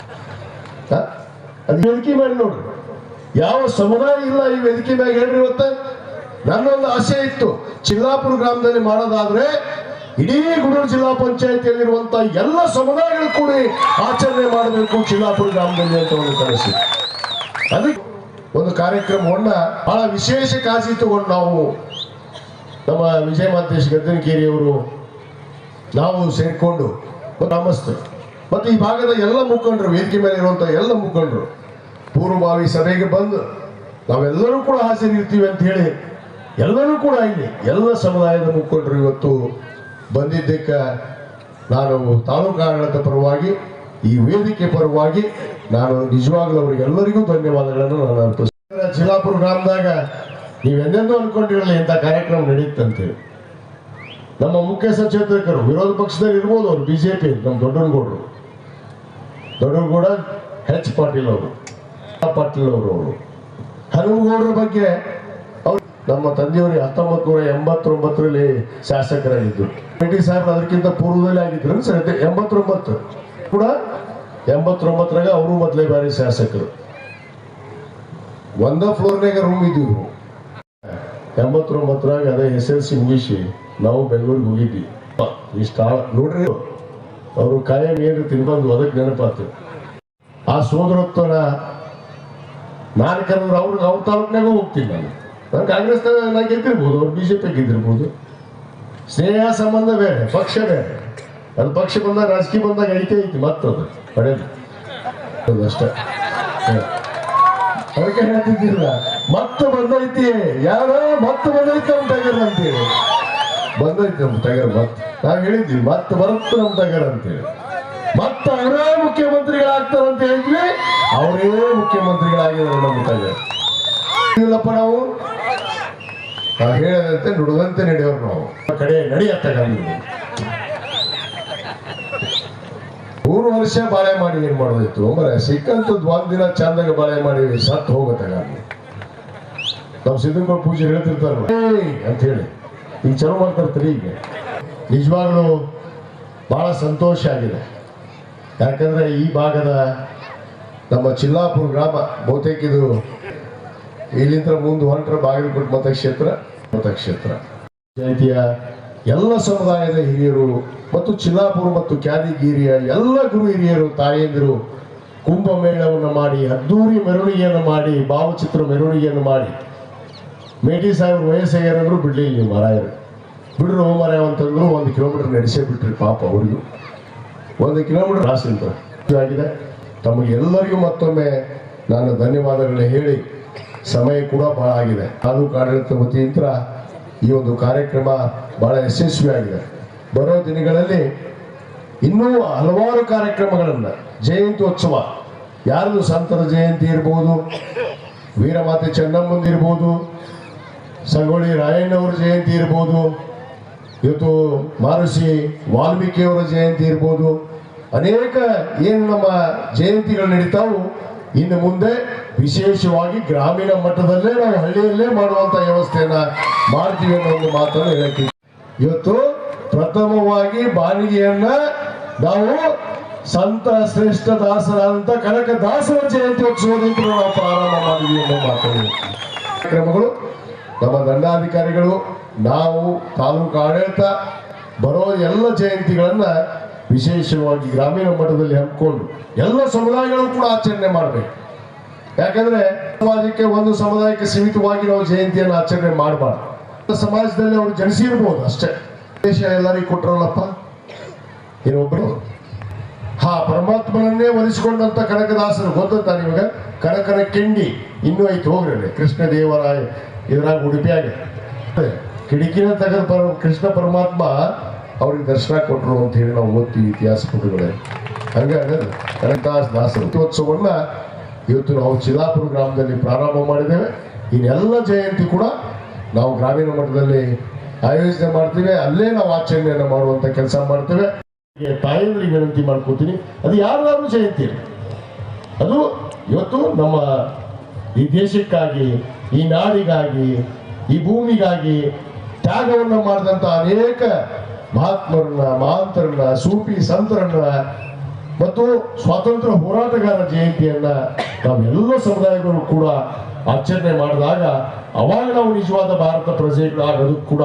ಅದು ವೇದಿಕೆ ಮೇಲೆ ನೋಡ್ರಿ, ಯಾವ ಸಮುದಾಯ ಇಲ್ಲ ಈ ವೇದಿಕೆ ಮ್ಯಾಗ. ಹೇಳ್ರಿ, ಇವತ್ತ ನನ್ನೊಂದು ಆಸೆ ಇತ್ತು, ಚಿಲ್ಲಾಪುರ ಗ್ರಾಮದಲ್ಲಿ ಮಾಡೋದಾದ್ರೆ ಇಡೀ ಗುಡೂರು ಜಿಲ್ಲಾ ಪಂಚಾಯತಿಯಲ್ಲಿರುವಂತ ಎಲ್ಲ ಸಮುದಾಯಗಳು ಕೂಡ ಆಚರಣೆ ಮಾಡಬೇಕು ಚಿಲ್ಲಾಪುರ ಗ್ರಾಮದಲ್ಲಿ ಅಂತ ಒಂದು ಕನಸು. ಅದಕ್ಕೆ ಒಂದು ಕಾರ್ಯಕ್ರಮವನ್ನ ಬಹಳ ವಿಶೇಷ ಕಾಳಜಿ ತಗೊಂಡು ನಾವು ನಮ್ಮ ವಿಜಯ ಮಾಂತೇಶ್ ಗದ್ದನಕೇರಿಯವರು ನಾವು ಸೇರ್ಕೊಂಡು ನಮಸ್ತೆ ಮತ್ತೆ ಈ ಭಾಗದ ಎಲ್ಲ ಮುಖಂಡರು, ವೇದಿಕೆ ಮೇಲೆ ಇರುವಂತಹ ಎಲ್ಲ ಮುಖಂಡರು ಪೂರ್ವಭಾವಿ ಸಭೆಗೆ ಬಂದು ನಾವೆಲ್ಲರೂ ಕೂಡ ಹಾಜರಿರ್ತೀವಿ ಅಂತ ಹೇಳಿ ಎಲ್ಲರೂ ಕೂಡ ಇಲ್ಲಿ ಎಲ್ಲ ಸಮುದಾಯದ ಮುಖಂಡರು ಇವತ್ತು ಬಂದಿದ್ದಕ್ಕೆ ನಾನು ತಾಲೂಕು ಆಡಳಿತ ಪರವಾಗಿ, ಈ ವೇದಿಕೆ ಪರವಾಗಿ ನಾನು ನಿಜವಾಗ್ಲೂ ಅವರಿಗೆಲ್ಲರಿಗೂ ಧನ್ಯವಾದಗಳನ್ನು ನಾನು ಅರ್ಪಿಸ್ತೇನೆ. ಚಿಲ್ಲಾಪುರ ಗ್ರಾಮದಾಗ ನೀವೆಂದೆಂದೂ ಅನ್ಕೊಂಡಿರಲಿಲ್ಲ ಇಂಥ ಕಾರ್ಯಕ್ರಮ ನಡೆಯುತ್ತಂತೇಳಿ. ನಮ್ಮ ಮುಖ್ಯ ಸಚೇತಕರು ವಿರೋಧ ಪಕ್ಷದಲ್ಲಿ ಇರ್ಬೋದು, ಅವರು BJP, ನಮ್ಮ ದೊಡ್ಡನಗೌಡರು ಎಚ್ ಪಾಟೀಲ್ ಅವರು, ಪಾಟೀಲ್ ಅವರು ಹನುಮಗೌಡರ ಬಗ್ಗೆ ಅವ್ರು ನಮ್ಮ ತಂದೆಯವರಿಗೆ 1989ರಲ್ಲಿ ಶಾಸಕರಾಗಿದ್ದರು. ರೆಡ್ಡಿ ಸಾಹೇಬ್ ಅದಕ್ಕಿಂತ ಪೂರ್ವದಲ್ಲಿ ಆಗಿದ್ರು ಸರ್. 89 ಕೂಡ 89ರಾಗ ಅವರು ಮೊದಲೇ ಬಾರಿ ಶಾಸಕರು. ಒಂದ ಫ್ಲೋರ್ನಾಗ ರೂಮ್ ಇದ್ದೀವಿ. 89ರಾಗ ಅದೇ SLC ಮುಗಿಸಿ ನಾವು ಬೆಂಗಳೂರಿಗೆ ಹೋಗಿದ್ವಿ. ಇಷ್ಟ ನೋಡ್ರಿ, ಅವರು ಕಾಯಂ ಏನು ತಿನ್ಬಂದು ಅದಕ್ಕೆ ನೆನಪಾಗ್ತದೆ. ಆ ಸೋದರತ್ವನ ನಾನು ಕರೆದ್ರೆ ಅವ್ರ ತಾಲೂಕಿನಾಗ ಹೋಗ್ತೀನಿ. ನಾನು ಕಾಂಗ್ರೆಸ್ ನಾ ಗೆದ್ದಿರ್ಬೋದು, ಅವ್ರು BJP ಗೆದ್ದಿರ್ಬೋದು. ಸ್ನೇಹ ಸಂಬಂಧ ಬೇರೆ, ಪಕ್ಷ ಬೇರೆ. ಅದು ಪಕ್ಷ ಬಂದಾಗ ರಾಜಕೀಯ ಬಂದಾಗ ಐತೆ ಮತ್ತದು ಪಡೆದು ಅಷ್ಟೇ. ಅದಕ್ಕೆ ಹೇಳ್ತಿದ್ದಿಲ್ಲ ಮತ್ತೆ ಬಂದೈತಿ, ಯಾರ ಮತ್ತೆ ಬಂದೈತಿ ನಮ್ಮ ಟಗರ್ ಅಂತೇಳಿ. ಬಂದೈತಿ ನಮ್ಮ ಟಗರ್ ಮತ್ತೆ. ನಾವು ಹೇಳಿದ್ವಿ ಮತ್ತೆ ಬರುತ್ತೆ ನಮ್ಮ ಟಗರ್ ಅಂತೇಳಿ. ಮತ್ತೆ ಅವರೇ ಮುಖ್ಯಮಂತ್ರಿಗಳಾಗ್ತಾರಂತ ಹೇಳಿದ್ವಿ, ಅವರೇ ಮುಖ್ಯಮಂತ್ರಿಗಳಾಗಿದ್ದಾರೆ ನಮ್ಮ ಟಗರ್. ಇಲ್ಲಪ್ಪ ನಾವು ಹೇಳದಂತೆ ನುಡಿದಂತೆ ನಡೆಯೋರು ನಾವು. ಕಡೆ ನಡೆಯತ್ತಾಗ 3 ವರ್ಷ ಬಾಳೆ ಮಾಡಿ ಏನ್ ಮಾಡೋದಿತ್ತು ಮರ ಸಿಕ್ಕಂತದ್ದು ಒಂದಿನ ಚಂದಾಗ ಬಾಳೆ ಮಾಡಿ ಸತ್ತು ಹೋಗತ್ತಾಗ. ನಾವು ಸಿದ್ಧಗಂಗಾ ಪೂಜೆ ಹೇಳ್ತಿರ್ತಾರ ಅಂತ ಹೇಳಿ ಈಗ ಚಲೋ ಮಾಡ್ತಿರ್ತೀರಿ. ಈಗ ನಿಜವಾಗ್ಲೂ ಬಹಳ ಸಂತೋಷ ಆಗಿದೆ. ಯಾಕಂದ್ರೆ ಈ ಭಾಗದ ನಮ್ಮ ಚಿಲ್ಲಾಪುರ ಗ್ರಾಮ ಬಹುತೇಕ ಇದು ಇಲ್ಲಿಂದ ಮುಂದೆ ಹೊರಟ್ರೆ ಬಾಗಲಕೋಟೆ ಮತಕ್ಷೇತ್ರ ಜಯಂತಿಯ ಎಲ್ಲ ಸಮುದಾಯದ ಹಿರಿಯರು ಮತ್ತು ಚಿಲ್ಲಾಪುರ ಮತ್ತು ಕ್ಯಾದಿಗಿರಿಯ ಎಲ್ಲ ಗುರು ಹಿರಿಯರು ತಾಯಂದಿರು ಕುಂಭಮೇಳವನ್ನು ಮಾಡಿ, ಅದ್ದೂರಿ ಮೆರವಣಿಗೆಯನ್ನು ಮಾಡಿ, ಭಾವಚಿತ್ರ ಮೆರವಣಿಗೆಯನ್ನು ಮಾಡಿ, ಮೇಟಿ ಸಾಹೇಬ್ರು ವಯಸ್ಸಾಗ್ಯಾರಂದ್ರು ಬಿಡ್ಲಿಲ್ಲ ನೀವು ಮರಾಯರು ಬಿಡ್ರು ಮರಾಯ ಅಂತಂದ್ರು 1 ಕಿಲೋಮೀಟರ್ ನಡೆಸೇ ಬಿಟ್ರಿ. ಪಾಪ ಅವ್ರಿಗೂ 1 ಕಿಲೋಮೀಟರ್ ರಾಸಿಂತ ಆಗಿದೆ. ತಮಗೆಲ್ಲರಿಗೂ ಮತ್ತೊಮ್ಮೆ ನಾನು ಧನ್ಯವಾದಗಳನ್ನ ಹೇಳಿ, ಸಮಯ ಕೂಡ ಬಹಳ ಆಗಿದೆ. ತಾಲೂಕು ಆಡಳಿತ ವತಿಯಿಂದ ಈ ಒಂದು ಕಾರ್ಯಕ್ರಮ ಬಹಳ ಯಶಸ್ವಿಯಾಗಿದೆ. ಬರೋ ದಿನಗಳಲ್ಲಿ ಇನ್ನೂ ಹಲವಾರು ಕಾರ್ಯಕ್ರಮಗಳನ್ನು, ಜಯಂತ್ಯೋತ್ಸವ, ಯಾರ್ದು ಸಂತರ ಜಯಂತಿ ಇರ್ಬೋದು, ವೀರಮಾತೆ ಚೆನ್ನಮ್ಮಂದು ಇರ್ಬೋದು, ಸಂಗೊಳ್ಳಿ ರಾಯಣ್ಣವರ ಜಯಂತಿ ಇರ್ಬೋದು, ಇವತ್ತು ಮಹರ್ಷಿ ವಾಲ್ಮೀಕಿಯವರ ಜಯಂತಿ ಇರ್ಬೋದು, ಅನೇಕ ಏನು ನಮ್ಮ ಜಯಂತಿಗಳು ನಡೀತಾವು. ಇನ್ನು ಮುಂದೆ ವಿಶೇಷವಾಗಿ ಗ್ರಾಮೀಣ ಮಟ್ಟದಲ್ಲೇ ನಾವು ಹಳ್ಳಿಯಲ್ಲೇ ಮಾಡುವಂತ ವ್ಯವಸ್ಥೆಯನ್ನ ಮಾಡ್ತೀವಿ ಅನ್ನೋ ಒಂದು ಮಾತನ್ನು ಹೇಳಕ್ಕೆ ಇವತ್ತು ಪ್ರಥಮವಾಗಿ ಬಾಣಿಗೆಯನ್ನ ನಾವು ಸಂತ ಶ್ರೇಷ್ಠ ದಾಸರಾದಂತ ಕನಕದಾಸರ ಜಯಂತ್ಯೋತ್ಸವದಿಂದ ನಾವು ಪ್ರಾರಂಭ ಮಾಡಿದ್ವಿ ಅನ್ನೋ ಮಾತನ್ನು. ಕಾರ್ಯಕ್ರಮಗಳು ನಮ್ಮ ದಂಡಾಧಿಕಾರಿಗಳು, ನಾವು ತಾಲೂಕು ಆಡಳಿತ ಬರೋ ಎಲ್ಲ ಜಯಂತಿಗಳನ್ನ ವಿಶೇಷವಾಗಿ ಗ್ರಾಮೀಣ ಮಟ್ಟದಲ್ಲಿ ಹಮ್ಮಿಕೊಂಡು ಎಲ್ಲ ಸಮುದಾಯಗಳು ಕೂಡ ಆಚರಣೆ ಮಾಡಬೇಕು. ಯಾಕಂದ್ರೆ ಸಮಾಜಕ್ಕೆ ಒಂದು ಸಮುದಾಯಕ್ಕೆ ಸೀಮಿತವಾಗಿ ನಾವು ಜಯಂತಿಯನ್ನು ಆಚರಣೆ ಮಾಡಬಾರ್ದು. ಸಮಾಜದಲ್ಲಿ ಅವರು ಜನಿಸಿರ್ಬೋದು ಅಷ್ಟೇ. ದೇಶ ಎಲ್ಲರಿಗೂ ಕೊಟ್ಟರಲ್ಲಪ್ಪ ಏನೊಬ್ಬರು ಪರಮಾತ್ಮನನ್ನೇ ಒಲಿಸಿಕೊಂಡಂತ ಕನಕದಾಸರು ಗೊತ್ತ ನಿಮಗೆ. ಕನಕನ ಕೆಂಡಿ ಇನ್ನೂ ಐತಿ, ಹೋಗ್ರಿ ಕೃಷ್ಣ ದೇವರಾಯ ಇದ್ರಾಗ ಉಡುಪಿಯಾಗ ಕಿಡಿಕಿನ ತೆಗೆದ ಕೃಷ್ಣ ಪರಮಾತ್ಮ ಅವ್ರಿಗೆ ದರ್ಶನ ಕೊಟ್ಟರು ಅಂತ ಹೇಳಿ ನಾವು ಓದ್ತೀವಿ ಇತಿಹಾಸ ಪುಟಗಳೇ. ಹಂಗಾಗಿ ಕನಕದಾಸ ದಾಸರ ಉತ್ಸವವನ್ನ ಇವತ್ತು ನಾವು ಚಿಲ್ಲಾಪುರ ಗ್ರಾಮದಲ್ಲಿ ಪ್ರಾರಂಭ ಮಾಡಿದ್ದೇವೆ. ಇನ್ನೆಲ್ಲ ಜಯಂತಿ ಕೂಡ ನಾವು ಗ್ರಾಮೀಣ ಮಟ್ಟದಲ್ಲಿ ಆಯೋಜನೆ ಮಾಡ್ತೀವಿ, ಅಲ್ಲೇ ನಾವು ಆಚರಣೆಯನ್ನು ಮಾಡುವಂತ ಕೆಲಸ ಮಾಡ್ತೇವೆ. ತಾಯಂದ್ರಿಗೆ ವಿನಂತಿ ಮಾಡ್ಕೋತೀನಿ, ಅದು ಯಾರಾದ್ರೂ ಜಯಂತಿ, ಅದು ಇವತ್ತು ನಮ್ಮ ಈ ದೇಶಕ್ಕಾಗಿ, ಈ ನಾಡಿಗಾಗಿ, ಈ ಭೂಮಿಗಾಗಿ ತ್ಯಾಗವನ್ನು ಮಾಡಿದಂತ ಅನೇಕ ಮಹಾತ್ಮರನ್ನ, ಮಹಾಂತರನ್ನ, ಸೂಫಿ ಸಂತರನ್ನ ಮತ್ತು ಸ್ವಾತಂತ್ರ್ಯ ಹೋರಾಟಗಾರ ಜಯಂತಿಯನ್ನ ನಾವೆಲ್ಲ ಸಮುದಾಯಗಳು ಕೂಡ ಆಚರಣೆ ಮಾಡಿದಾಗ ಅವಾಗ ನಾವು ನಿಜವಾದ ಭಾರತ ಪ್ರಜೆಗಳಾಗೋದಕ್ಕೆ ಕೂಡ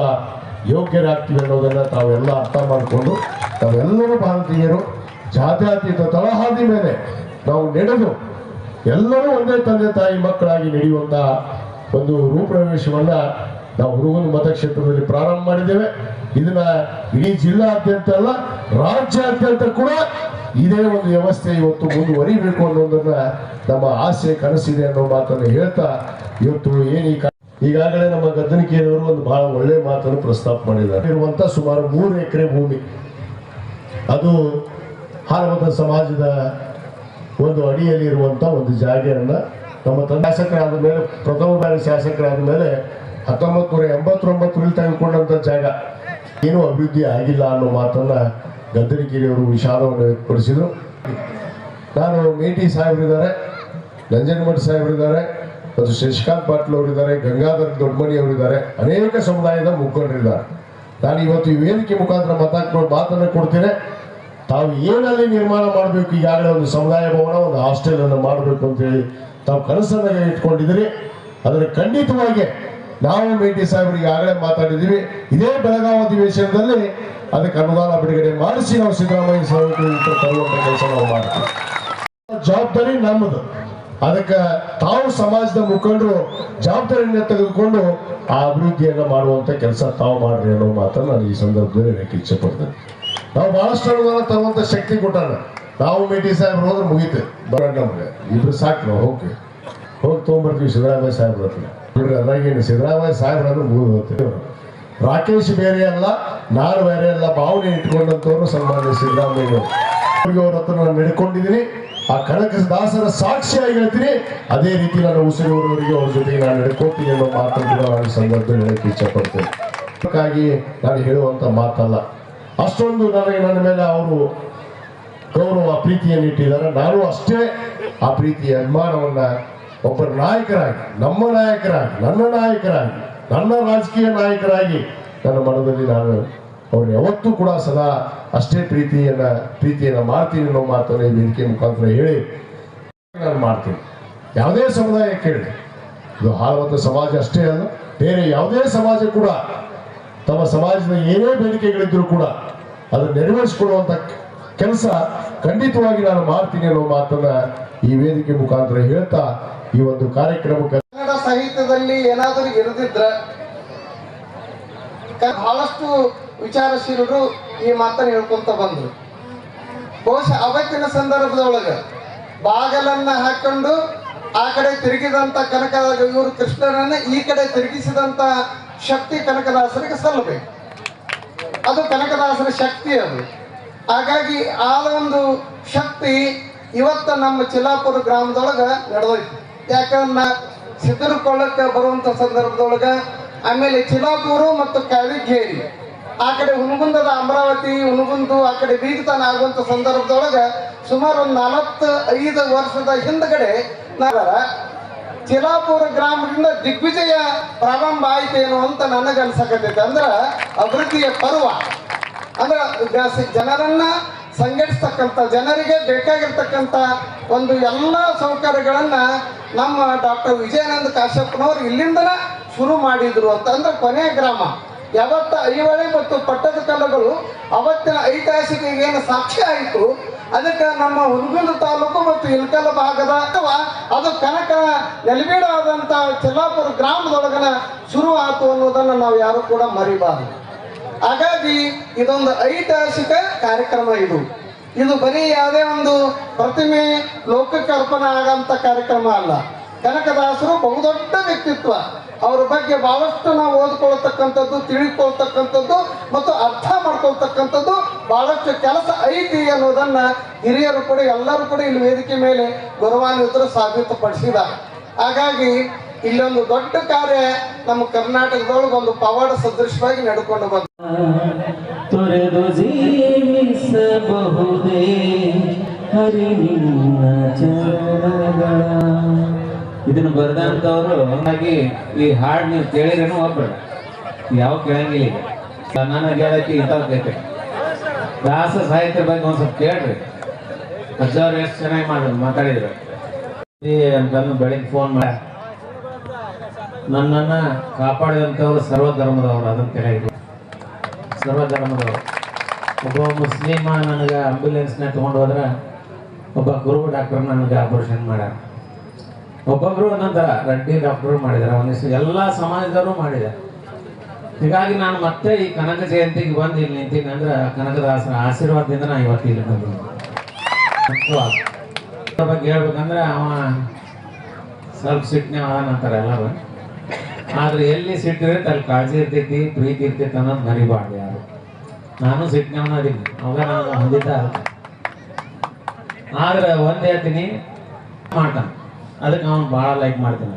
ಯೋಗ್ಯರಾಗ್ತೀವಿ ಅನ್ನೋದನ್ನ ತಾವೆಲ್ಲ ಅರ್ಥ ಮಾಡಿಕೊಂಡು ತಾವೆಲ್ಲರೂ ಭಾರತೀಯರು ಜಾತ್ಯತೀತ ತಳಹಾದಿ ಮೇಲೆ ನಾವು ನಡೆದು ಎಲ್ಲರೂ ಒಂದೇ ತಂದೆ ತಾಯಿ ಮಕ್ಕಳಾಗಿ ನಡೆಯುವಂತ ಒಂದು ರೂಪುರೇಷವನ್ನ ನಾವು ಹುಡುಗನ ಮತಕ್ಷೇತ್ರದಲ್ಲಿ ಪ್ರಾರಂಭ ಮಾಡಿದ್ದೇವೆ. ಇದನ್ನ ಇಡೀ ಜಿಲ್ಲಾದ್ಯಂತ ಅಲ್ಲ, ರಾಜ್ಯಾದ್ಯಂತ ಕೂಡ ಇದೇ ಒಂದು ವ್ಯವಸ್ಥೆ ಇವತ್ತು ಮುಂದುವರಿಬೇಕು ಅನ್ನೋದನ್ನ ನಮ್ಮ ಆಸೆ ಕನಸಿದೆ ಅನ್ನೋ ಮಾತನ್ನು ಹೇಳ್ತಾ ಇವತ್ತು ಈಗಾಗಲೇ ನಮ್ಮ ಗದ್ದನಿಕೆಯವರು ಒಂದು ಬಹಳ ಒಳ್ಳೆ ಮಾತನ್ನು ಪ್ರಸ್ತಾಪ ಮಾಡಿದ್ದಾರೆ. ಇರುವಂತ ಸುಮಾರು 3 ಎಕರೆ ಭೂಮಿ, ಅದು ಹಾಲಮತ ಸಮಾಜದ ಒಂದು ಅಡಿಯಲ್ಲಿ ಇರುವಂತ ಒಂದು ಜಾಗೆಯನ್ನ ನಮ್ಮ ಶಾಸಕರಾದ ಮೇಲೆ, ಪ್ರಥಮ ಬಾರಿ ಶಾಸಕರಾದ ಮೇಲೆ 1989ರಲ್ಲಿ ತೆಗೆದುಕೊಂಡಂತ ಜಾಗ ಏನೂ ಅಭಿವೃದ್ಧಿ ಆಗಿಲ್ಲ ಅನ್ನೋ ಮಾತನ್ನ ಗದ್ದರಿಕೆರೆಯವರು ವಿಷಾದವನ್ನು ವ್ಯಕ್ತಪಡಿಸಿದರು. ನಾನು ಮೇಟಿ ಸಾಹೇಬರಿದ್ದಾರೆ, ನಂಜನಮಠ ಸಾಹೇಬರಿದ್ದಾರೆ, ಮತ್ತು ಶಶಿಕಾಂತ್ ಪಾಟೀಲ್ ಅವರಿದ್ದಾರೆ, ಗಂಗಾಧರ್ ದೊಡ್ಡಮನಿ ಅವರಿದ್ದಾರೆ, ಅನೇಕ ಸಮುದಾಯದ ಮುಖಂಡರಿದ್ದಾರೆ. ನಾನು ಇವತ್ತು ಈ ವೇದಿಕೆ ಮುಖಾಂತರ ಮಾತನ್ನು ಕೊಡ್ತೇನೆ. ತಾವು ಏನಲ್ಲಿ ನಿರ್ಮಾಣ ಮಾಡಬೇಕು, ಈಗಾಗಲೇ ಒಂದು ಸಮುದಾಯ ಭವನ, ಒಂದು ಹಾಸ್ಟೆಲನ್ನು ಮಾಡಬೇಕು ಅಂತೇಳಿ ತಾವು ಕನಸನ್ನು ಇಟ್ಕೊಂಡಿದ್ದೀರಿ. ಅದನ್ನು ಖಂಡಿತವಾಗಿ ನಾವು ಮೇಟಿ ಸಾಹೇಬರು ಈಗಾಗಲೇ ಮಾತಾಡಿದ್ದೀವಿ. ಇದೇ ಬೆಳಗಾವಿ ಅಧಿವೇಶನದಲ್ಲಿ ಅದಕ್ಕೆ ಅನುದಾನ ಬಿಡುಗಡೆ ಮಾಡಿಸಿ ನಾವು ಸಿದ್ದರಾಮಯ್ಯ ಸಾಹೇಬರು ತರುವಂಥ ಕೆಲಸ ನಾವು ಮಾಡ್ತೀವಿ. ಜವಾಬ್ದಾರಿ ನಮ್ಮದು. ಅದಕ್ಕೆ ತಾವು ಸಮಾಜದ ಮುಖಂಡರು ಜವಾಬ್ದಾರಿಯನ್ನು ತೆಗೆದುಕೊಂಡು ಆ ಅಭಿವೃದ್ಧಿಯನ್ನು ಮಾಡುವಂಥ ಕೆಲಸ ತಾವು ಮಾಡ್ರಿ ಅನ್ನೋ ಮಾತನ್ನು ನಾನು ಈ ಸಂದರ್ಭದಲ್ಲಿ ಹೇಳಕ್ಕೆ ಇಚ್ಛೆ ಪಡ್ತೇನೆ. ನಾವು ಬಹಳಷ್ಟು ಅನುದಾನ ತರುವಂಥ ಶಕ್ತಿ ಕೊಟ್ಟಾನ. ನಾವು ಮೇಟಿ ಸಾಹೇಬ್ರು ಹೋದ್ರೆ ಮುಗೀತು, ಬರೋಣ ನಮ್ಗೆ ಇಬ್ರು ಸಾಕು, ನಾವು ಹೋಗಿ ತೊಗೊಂಡ್ಬರ್ತೀವಿ ಸಿದ್ದರಾಮಯ್ಯ ಸಾಹೇಬ್ರ ಹತ್ರ. ನೋಡ್ರಿ, ಅದಾಗೇನು ಸಿದ್ದರಾಮಯ್ಯ ಸಾಹೇಬ್ರನ್ನು ಮುಗಿದು ಹೋಗ್ತೀವಿ. ರಾಕೇಶ್ ಬೇರೆ ಅಲ್ಲ, ನಾನು ಬೇರೆ ಅಲ್ಲ, ಭಾವನೆ ಇಟ್ಕೊಂಡಂಥವ್ರು ಸನ್ಮಾನ್ಯ ಸಿದ್ದರಾಮಯ್ಯ ಅವ್ರ ಹತ್ರ ನಾನು ನಡ್ಕೊಂಡಿದ್ದೀನಿ. ಆ ಕನಕದಾಸರ ಸಾಕ್ಷಿಯಾಗಿ ಹೇಳ್ತೀನಿ. ಅದೇ ರೀತಿ ನಾನು ಉಸಿರೂರವರಿಗೆ ಅವ್ರ ಜೊತೆಗೆ ನಾನು ನಡ್ಕೊತೀನಿ ಅನ್ನೋ ಮಾತನ್ನು ಕೂಡ ನಾನು ಸಂದರ್ಭದಲ್ಲಿ ಹೇಳಕ್ಕೆ ಇಚ್ಛೆ ಪಡ್ತೇನೆ. ಹಾಗಾಗಿ ನಾನು ಹೇಳುವಂಥ ಮಾತಲ್ಲ. ಅಷ್ಟೊಂದು ನನ್ನ ಮೇಲೆ ಅವರು ಗೌರವ ಪ್ರೀತಿಯನ್ನು ಇಟ್ಟಿದ್ದಾರೆ. ನಾನು ಅಷ್ಟೇ ಆ ಪ್ರೀತಿಯ ಅಭಿಮಾನವನ್ನ ಒಬ್ಬರ ನಾಯಕರಾಗಿ, ನಮ್ಮ ನಾಯಕರಾಗಿ, ನನ್ನ ರಾಜಕೀಯ ನಾಯಕರಾಗಿ ನನ್ನ ಮನದಲ್ಲಿ ನಾನು ಅವ್ರು ಯಾವತ್ತೂ ಕೂಡ ಸದಾ ಅಷ್ಟೇ ಪ್ರೀತಿಯನ್ನ ಮಾಡ್ತೀನಿ ಅನ್ನೋ ಮಾತನ್ನು ಈ ವೇದಿಕೆ ಮುಖಾಂತರ ಹೇಳಿ ನಾನು ಮಾಡ್ತೀನಿ. ಯಾವುದೇ ಸಮುದಾಯ ಕೇಳಿ, ಇದು ಹಾಲವತ್ತ ಸಮಾಜ ಅಷ್ಟೇ ಅಲ್ಲ, ಬೇರೆ ಯಾವುದೇ ಸಮಾಜ ಕೂಡ ತಮ್ಮ ಸಮಾಜದ ಏನೇ ಬೇಡಿಕೆಗಳಿದ್ರೂ ಕೂಡ ಅದನ್ನು ನೆರವೇರಿಸಿಕೊಳ್ಳುವಂಥ ಕೆಲಸ ಖಂಡಿತವಾಗಿ ನಾನು ಮಾಡ್ತೀನಿ ಅನ್ನೋ ಮಾತನ್ನ ಈ ವೇದಿಕೆ ಮುಖಾಂತರ ಹೇಳ್ತಾ ಈ ಒಂದು ಕಾರ್ಯಕ್ರಮಕ್ಕೆ ಕನ್ನಡ ಸಾಹಿತ್ಯದಲ್ಲಿ ಏನಾದರೂ ಇರದಿದ್ರ ಬಹಳಷ್ಟು ವಿಚಾರಶೀಲರು ಈ ಮಾತನ್ನು ಹೇಳ್ಕೊಂತ ಬಂದ್ರು. ಬಹುಶಃ ಅವತ್ತಿನ ಸಂದರ್ಭದೊಳಗೆ ಬಾಗಲನ್ನ ಹಾಕೊಂಡು ಆ ಕಡೆ ತಿರುಗಿದಂತ ಇವರು ಕೃಷ್ಣನನ್ನ ಈ ಕಡೆ ತಿರುಗಿಸಿದಂತ ಶಕ್ತಿ ಕನಕದಾಸರಿಗೆ ಸಲ್ಲಬೇಕು. ಅದು ಕನಕದಾಸರ ಶಕ್ತಿ ಅದು. ಹಾಗಾಗಿ ಆ ಒಂದು ಶಕ್ತಿ ಇವತ್ತ ನಮ್ಮ ಚಿಲಾಪುರ ಗ್ರಾಮದೊಳಗ ನಡೆದೋಯ್ತು. ಯಾಕಂದ್ರೆ ಸಿದ್ದರಕೊಳ್ಳಕ್ಕೆ ಬರುವಂತ ಸಂದರ್ಭದೊಳಗ, ಆಮೇಲೆ ಚಿಲಾಪುರ ಮತ್ತು ಕಾವಿಗೇರಿ ಆ ಕಡೆ ಹುನಗುಂದದ ಅಮರಾವತಿ ಹುನಗುಂದು ಆ ಕಡೆ ಬೀಗತನ ಆಗುವಂತ ಸಂದರ್ಭದೊಳಗ ಸುಮಾರು ಒಂದು 45 ವರ್ಷದ ಹಿಂದ್ಗಡೆ ಚಿಲಾಪುರ ಗ್ರಾಮದಿಂದ ದಿಗ್ವಿಜಯ ಪ್ರಾರಂಭ ಆಯ್ತೇನೋ ಅಂತ ನನಗನ್ಸಕತ್ತೈತೆ. ಅಂದ್ರ ಅಭಿವೃದ್ಧಿಯ ಪರ್ವ, ಅಂದ್ರ ಜನರನ್ನ ಸಂಘಟಿಸ್ತಕ್ಕಂಥ, ಜನರಿಗೆ ಬೇಕಾಗಿರ್ತಕ್ಕಂಥ ಒಂದು ಎಲ್ಲ ಸೌಕರ್ಯಗಳನ್ನ ನಮ್ಮ ಡಾಕ್ಟರ್ ವಿಜಯಾನಂದ ಕಾಶ್ಯಪ್ನವರು ಇಲ್ಲಿಂದನ ಶುರು ಮಾಡಿದ್ರು ಅಂತ. ಅಂದ್ರೆ ಕೊನೆಯ ಗ್ರಾಮ ಯಾವತ್ತ ಐಹೊಳೆ ಮತ್ತು ಪಟ್ಟದಕಲ್ಲುಗಳು ಅವತ್ತಿನ ಐತಿಹಾಸಿಕ ಏನು ಸಾಕ್ಷಿ ಆಯಿತು, ಅದಕ್ಕೆ ನಮ್ಮ ಹುನಗುಂದ ತಾಲೂಕು ಮತ್ತು ಇಳಕಲ್ಲ ಭಾಗದ ಅಥವಾ ಅದು ಕನಕ ನೆಲವೀಡು ಆದಂಥ ಚಿಲಾಪುರ ಗ್ರಾಮದೊಳಗನ ಶುರು ಆಯಿತು ಅನ್ನೋದನ್ನು ನಾವು ಯಾರು ಕೂಡ ಮರಿಬಾರದು. ಹಾಗಾಗಿ ಇದೊಂದು ಐತಿಹಾಸಿಕ ಕಾರ್ಯಕ್ರಮ. ಇದು ಬರೀ ಯಾವುದೇ ಒಂದು ಪ್ರತಿಮೆ ಲೋಕಕ್ಕೆ ಅರ್ಪಣೆ ಆಗಂತ ಕಾರ್ಯಕ್ರಮ ಅಲ್ಲ. ಕನಕದಾಸರು ಬಹುದೊಡ್ಡ ವ್ಯಕ್ತಿತ್ವ. ಅವ್ರ ಬಗ್ಗೆ ಬಹಳಷ್ಟು ನಾವು ಓದ್ಕೊಳ್ತಕ್ಕಂಥದ್ದು, ತಿಳಿದುಕೊಳ್ತಕ್ಕಂಥದ್ದು ಮತ್ತು ಅರ್ಥ ಮಾಡ್ಕೊಳ್ತಕ್ಕಂಥದ್ದು ಬಹಳಷ್ಟು ಕೆಲಸ ಐತಿ ಅನ್ನೋದನ್ನ ಹಿರಿಯರು ಕೂಡ ಎಲ್ಲರೂ ಕೂಡ ಇಲ್ಲಿ ವೇದಿಕೆ ಮೇಲೆ ಗೌರವಾನ್ವಿತರು ಸಾಬೀತುಪಡಿಸಿದ್ದಾರೆ. ಹಾಗಾಗಿ ಇಲ್ಲೊಂದು ದೊಡ್ಡ ಕಾರ್ಯ ನಮ್ಮ ಕರ್ನಾಟಕದೊಳಗೆ ಒಂದು ಪವಾಡ ಸದೃಶವಾಗಿ ನಡ್ಕೊಂಡು ಬಂದ. ತೊರೆದು ಜೀವಿಸಬಹುದೇ ಹರಿ ನಿನ್ನ ಚರಣಗಳ. ಇದನ್ನು ಬರೆದಂಥವ್ರು ಹಾಗೆ ಈ ಹಾಡು ನೀವು ಕೇಳಿರೇನು ಒಬ್ಬರು ಯಾವ ಕೇಳಂಗಿಲ್ಲ. ಈಗ ನನಗೆ ಹೇಳಕ್ಕೆ ಇಂಥವ್ರು ಕೇಳ್ತೇವೆ. ದಾಸ ಸಾಹಿತ್ಯ ಬಗ್ಗೆ ಒಂದು ಸ್ವಲ್ಪ ಕೇಳ್ರಿ. ಅಜ್ಜವ್ರು ಎಷ್ಟು ಚೆನ್ನಾಗಿ ಮಾತಾಡಿದ್ರು ಅಂತಂದು ಬೆಳಿಗ್ಗೆ ಫೋನ್ ಮಾಡಿ ನನ್ನನ್ನು ಕಾಪಾಡಿದಂಥವ್ರು ಸರ್ವಧರ್ಮದವರು. ಅದನ್ನು ಕೇಳಿದ್ರು, ಸರ್ವಧರ್ಮದವರು. ಒಬ್ಬ ಮುಸ್ಲಿಮ ನನಗೆ ಆಂಬ್ಯುಲೆನ್ಸ್ನ ತೊಗೊಂಡು ಹೋದ್ರೆ, ಒಬ್ಬ ಗುರು ಡಾಕ್ಟರ್ ನನಗೆ ಆಪರೇಷನ್ ಮಾಡ್ಯಾರ, ಒಬ್ಬೊಬ್ರು ಒಂದೊಂದು ರೆಡ್ಡಿ ಡಾಕ್ಟರು ಮಾಡಿದ್ದಾರೆ, ಒಂದಿಷ್ಟು ಎಲ್ಲ ಸಮಾಜದವರು ಮಾಡಿದ್ದಾರೆ. ಹೀಗಾಗಿ ನಾನು ಮತ್ತೆ ಈ ಕನಕ ಜಯಂತಿಗೆ ಬಂದು ಇಲ್ಲಿ ನಿಂತೀನಿ ಅಂದ್ರೆ ಕನಕದಾಸರ ಆಶೀರ್ವಾದದಿಂದ ನಾನು ಇವತ್ತು ಇಲ್ಲಿ ಬಂದಿದ್ದೀನಿ. ಬಗ್ಗೆ ಹೇಳ್ಬೇಕಂದ್ರೆ ಅವ ಸ್ವಲ್ಪ ಸಿಟ್ಟನೆ ಅಂತಾರೆ ಎಲ್ಲರೂ. ಆದ್ರೆ ಎಲ್ಲಿ ಸಿಟ್ಟಿರುತ್ತೆ ಅಲ್ಲಿ ಕಾಳಜಿ ಇರ್ತೈತಿ, ಪ್ರೀತಿ ಇರ್ತೈತಿ ಅನ್ನೋದು ಮರಿಬಾರ್ದು ಯಾರು. ನಾನು ಸಿಟ್ಟನವನ ಅದೀನಿ, ಅವಾಗ ನಾನು ಹೊಂದಿದ್ದ ಆದ್ರೆ ಒಂದ್ ಹೇಳ್ತೀನಿ, ಮಾಡ್ತಾನೆ. ಅದಕ್ಕೆ ಅವನು ಭಾಳ ಲೈಕ್ ಮಾಡ್ತೀನಿ.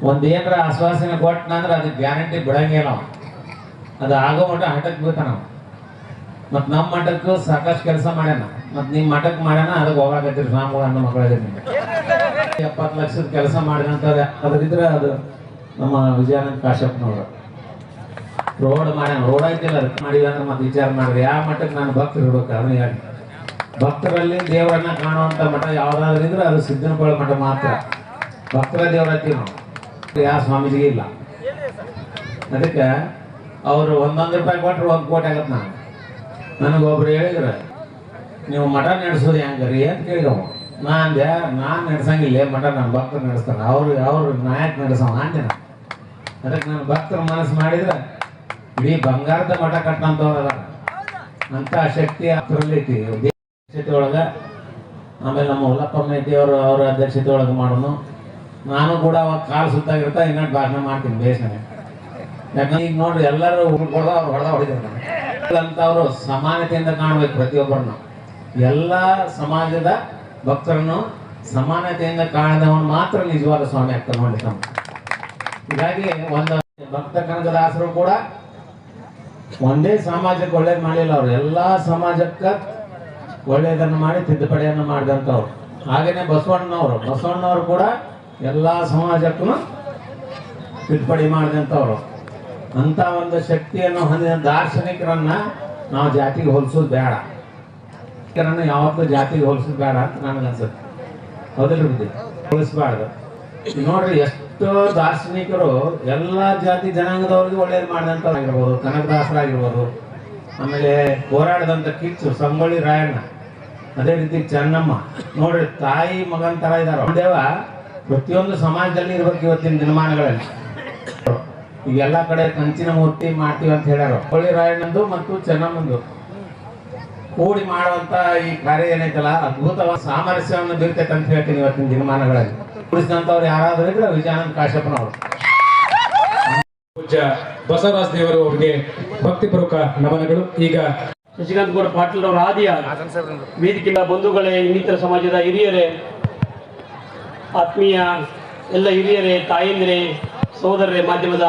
ಒಂದು ಏನರ ಆಶ್ವಾಸನೆ ಕೊಟ್ಟನಂದ್ರೆ ಅದಕ್ಕೆ ಗ್ಯಾರಂಟಿ ಬಿಡಂಗಿಲ್ಲ. ಅದು ಆಗೋ ಮಟ್ಟ ಹಠಕ್ಕೆ ಬೀಳ್ತಾನ. ಮತ್ತು ನಮ್ಮ ಮಠಕ್ಕೂ ಸಾಕಷ್ಟು ಕೆಲಸ ಮಾಡ್ಯಾನ, ಮತ್ತು ನಿಮ್ಮ ಮಠಕ್ಕೆ ಮಾಡ್ಯಾನ, ಅದಕ್ಕೆ ಹೋಗಾಕತ್ತೀರಿ ನಾವು ನನ್ನ ಮಕ್ಕಳಿಗೆ 70 ಲಕ್ಷದ ಕೆಲಸ ಮಾಡಿದಂತಾರೆ. ಅದ್ರಿದ್ರೆ ಅದು ನಮ್ಮ ವಿಜಯಾನಂದ ಕಾಶ್ಯಪ್ನವರು ರೋಡ್ ಮಾಡ್ಯಾನ. ರೋಡ್ ಐತಿಲ್ಲ ಅದಕ್ಕೆ ಮಾಡಿದ ಅಂದ್ರೆ ಮತ್ತೆ ವಿಚಾರ ಮಾಡಿದ್ರೆ ಯಾವ ಮಠಕ್ಕೆ ನಾನು ಭಕ್ತರು ಇರ್ಬೇಕು ಅದನ್ನ ಹೇಳಿ. ಭಕ್ತರಲ್ಲಿ ದೇವರನ್ನ ಕಾಣುವಂಥ ಮಠ ಯಾವ್ದಾದ್ರು ಇದ್ರೆ ಅದು ಸಿದ್ದನಪಳ್ಳಿ ಮಠ ಮಾತ್ರ. ಭಕ್ತರ ದೇವರ ಹತ್ತಿ ನಾವು ಯಾವ ಸ್ವಾಮೀಜಿಗೆ ಇಲ್ಲ. ಅದಕ್ಕೆ ಅವರು 1 ರೂಪಾಯಿ ಕೊಟ್ಟರು 1 ಕೋಟಿ ಆಗತ್ತೆ. ನನಗೊಬ್ರು ಹೇಳಿದ್ರೆ ನೀವು ಮಠ ನಡೆಸೋದು ಹೆಂಗ್ರಿ ಅಂತ ಕೇಳಿದವ. ನಾನು ನಡೆಸಂಗಿಲ್ಲ ಮಠ, ನನ್ನ ಭಕ್ತರು ನಡೆಸ್ತಾನೆ, ಅವ್ರು ನಾಯಕ ನಡೆಸವ ಅಂದೆ ನಾನು. ಅದಕ್ಕೆ ನಾನು ಭಕ್ತರ ಮನಸ್ಸು ಮಾಡಿದ್ರೆ ಇಡೀ ಬಂಗಾರದ ಮಠ ಕಟ್ಟಂತವ್ರಲ್ಲ ಅಂತ ಶಕ್ತಿ ಅದರಲ್ಲಿ ಐತಿ. ಅಧ್ಯಕ್ಷತೆ ಒಳಗೆ ಆಮೇಲೆ ನಮ್ಮ ಹುಲ್ಲಪ್ಪಮ್ಮ ಐತಿ ಅವ್ರ ಅಧ್ಯಕ್ಷತೆ ಒಳಗೆ ಮಾಡೋನು. ನಾನು ಕೂಡ ಅವಾಗ ಕಾಲು ಸುತ್ತಾಗಿರ್ತಾ ಇನ್ನೊಂದು ಭಾಷಣ ಮಾಡ್ತೀನಿ ಬೇಸನೆ. ಯಾಕಂದ್ರೆ ಈಗ ನೋಡ್ರಿ ಎಲ್ಲರೂ ಉಳ್ಕೊಳ್ದ ಅವ್ರು ಹೊಡೆದಿರ್ತಾರೆ ಅಂತವ್ರು ಸಮಾನತೆಯಿಂದ ಕಾಣ್ಬೇಕು ಪ್ರತಿಯೊಬ್ಬರನ್ನು. ಎಲ್ಲ ಸಮಾಜದ ಭಕ್ತರನ್ನು ಸಮಾನತೆಯಿಂದ ಕಾಣದವನು ಮಾತ್ರ ನಿಜವಾದ ಸ್ವಾಮಿ ಆಗ್ತಾರೆ ನೋಡಿ ತಮ್ಮ. ಹೀಗಾಗಿ ಒಂದು ಭಕ್ತ ಕನಕದಾಸರು ಕೂಡ ಒಂದೇ ಸಮಾಜಕ್ಕೆ ಒಳ್ಳೇದು ಮಾಡಿಲ್ಲ, ಅವರು ಎಲ್ಲ ಸಮಾಜಕ್ಕೆ ಒಳ್ಳೆಯದನ್ನು ಮಾಡಿ ತಿದ್ದುಪಡಿಯನ್ನು ಮಾಡಿದಂಥವ್ರು. ಹಾಗೇನೆ ಬಸವಣ್ಣನವರು ಕೂಡ ಎಲ್ಲ ಸಮಾಜಕ್ಕೂ ತಿದ್ದುಪಡಿ ಮಾಡಿದಂಥವ್ರು. ಅಂತ ಒಂದು ಶಕ್ತಿಯನ್ನು ಹೊಂದಿದ ದಾರ್ಶನಿಕರನ್ನ ನಾವು ಜಾತಿಗೆ ಹೋಲಿಸೋದು ಬೇಡ, ಯಾವತ್ತೂ ಜಾತಿಗೆ ಹೋಲಿಸೋದು ಬೇಡ ಅಂತ ನನಗನ್ಸುತ್ತೆ. ಹೌದಿಲ್ಲ ಬುದ್ಧಿ? ಹೋಲಿಸ್ಬಾರ್ದು. ನೋಡ್ರಿ ಎಷ್ಟೋ ದಾರ್ಶನಿಕರು ಎಲ್ಲ ಜಾತಿ ಜನಾಂಗದವ್ರಿಗೆ ಒಳ್ಳೇದು ಮಾಡಿದಂಥವ್ರಾಗಿರ್ಬೋದು, ಕನಕದಾಸರಾಗಿರ್ಬೋದು, ಆಮೇಲೆ ಹೋರಾಡದಂಥ ಕಿಚ್ಚು ಸಂಗೊಳ್ಳಿ ರಾಯಣ್ಣ, ಅದೇ ರೀತಿ ಚೆನ್ನಮ್ಮ. ನೋಡ್ರಿ ತಾಯಿ ಮಗನ ತರ ಇದಾರ. ದೇವ ಪ್ರತಿಯೊಂದು ಸಮಾಜದಲ್ಲಿ ಇರ್ಬೇಕು ಇವತ್ತಿನ ದಿನಮಾನಗಳಲ್ಲಿ. ಈಗ ಎಲ್ಲ ಕಡೆ ಕಂಚಿನ ಮೂರ್ತಿ ಮಾಡ್ತೀವಿ ಅಂತ ಹೇಳ್ಯಾರ. ಹೊಳ್ಳಿ ರಾಯಣ್ಣಂದು ಮತ್ತು ಚೆನ್ನಮ್ಮಂದು ಕೂಡಿ ಮಾಡುವಂತ ಈ ಕಾರ್ಯ ಏನೈತಲ್ಲ ಅದ್ಭುತವಾದ ಸಾಮರಸ್ಯವನ್ನು ಬೀರ್ತೈತೆ ಅಂತ ಹೇಳ್ತೀನಿ ಇವತ್ತಿನ ದಿನಮಾನಗಳಲ್ಲಿ. ಉಳಿಸಿದಂಥವ್ರು ಯಾರಾದ್ರೂ ಇದ್ರೆ ವಿಜಯಾನಂದ ಕಾಶ್ಯಪ್ಪನವರು. ಪೂಜ್ಯ ಬಸವರಾಜ ದೇವರು ಅವರಿಗೆ ಭಕ್ತಿಪೂರ್ವಕ ನಮನಗಳು. ಈಗ ಶಶಿಕಾಂತ್ ಗೌಡ ಪಾಟೀಲ್ ಅವರ ಆದಿಯ ವೇದಿಕೆಯ ಬಂಧುಗಳೇ, ಇನ್ನಿತರ ಸಮಾಜದ ಹಿರಿಯರೇ, ಆತ್ಮೀಯ ಎಲ್ಲ ಹಿರಿಯರೇ, ತಾಯಂದಿರೇ, ಸೋದರರೇ, ಮಾಧ್ಯಮದ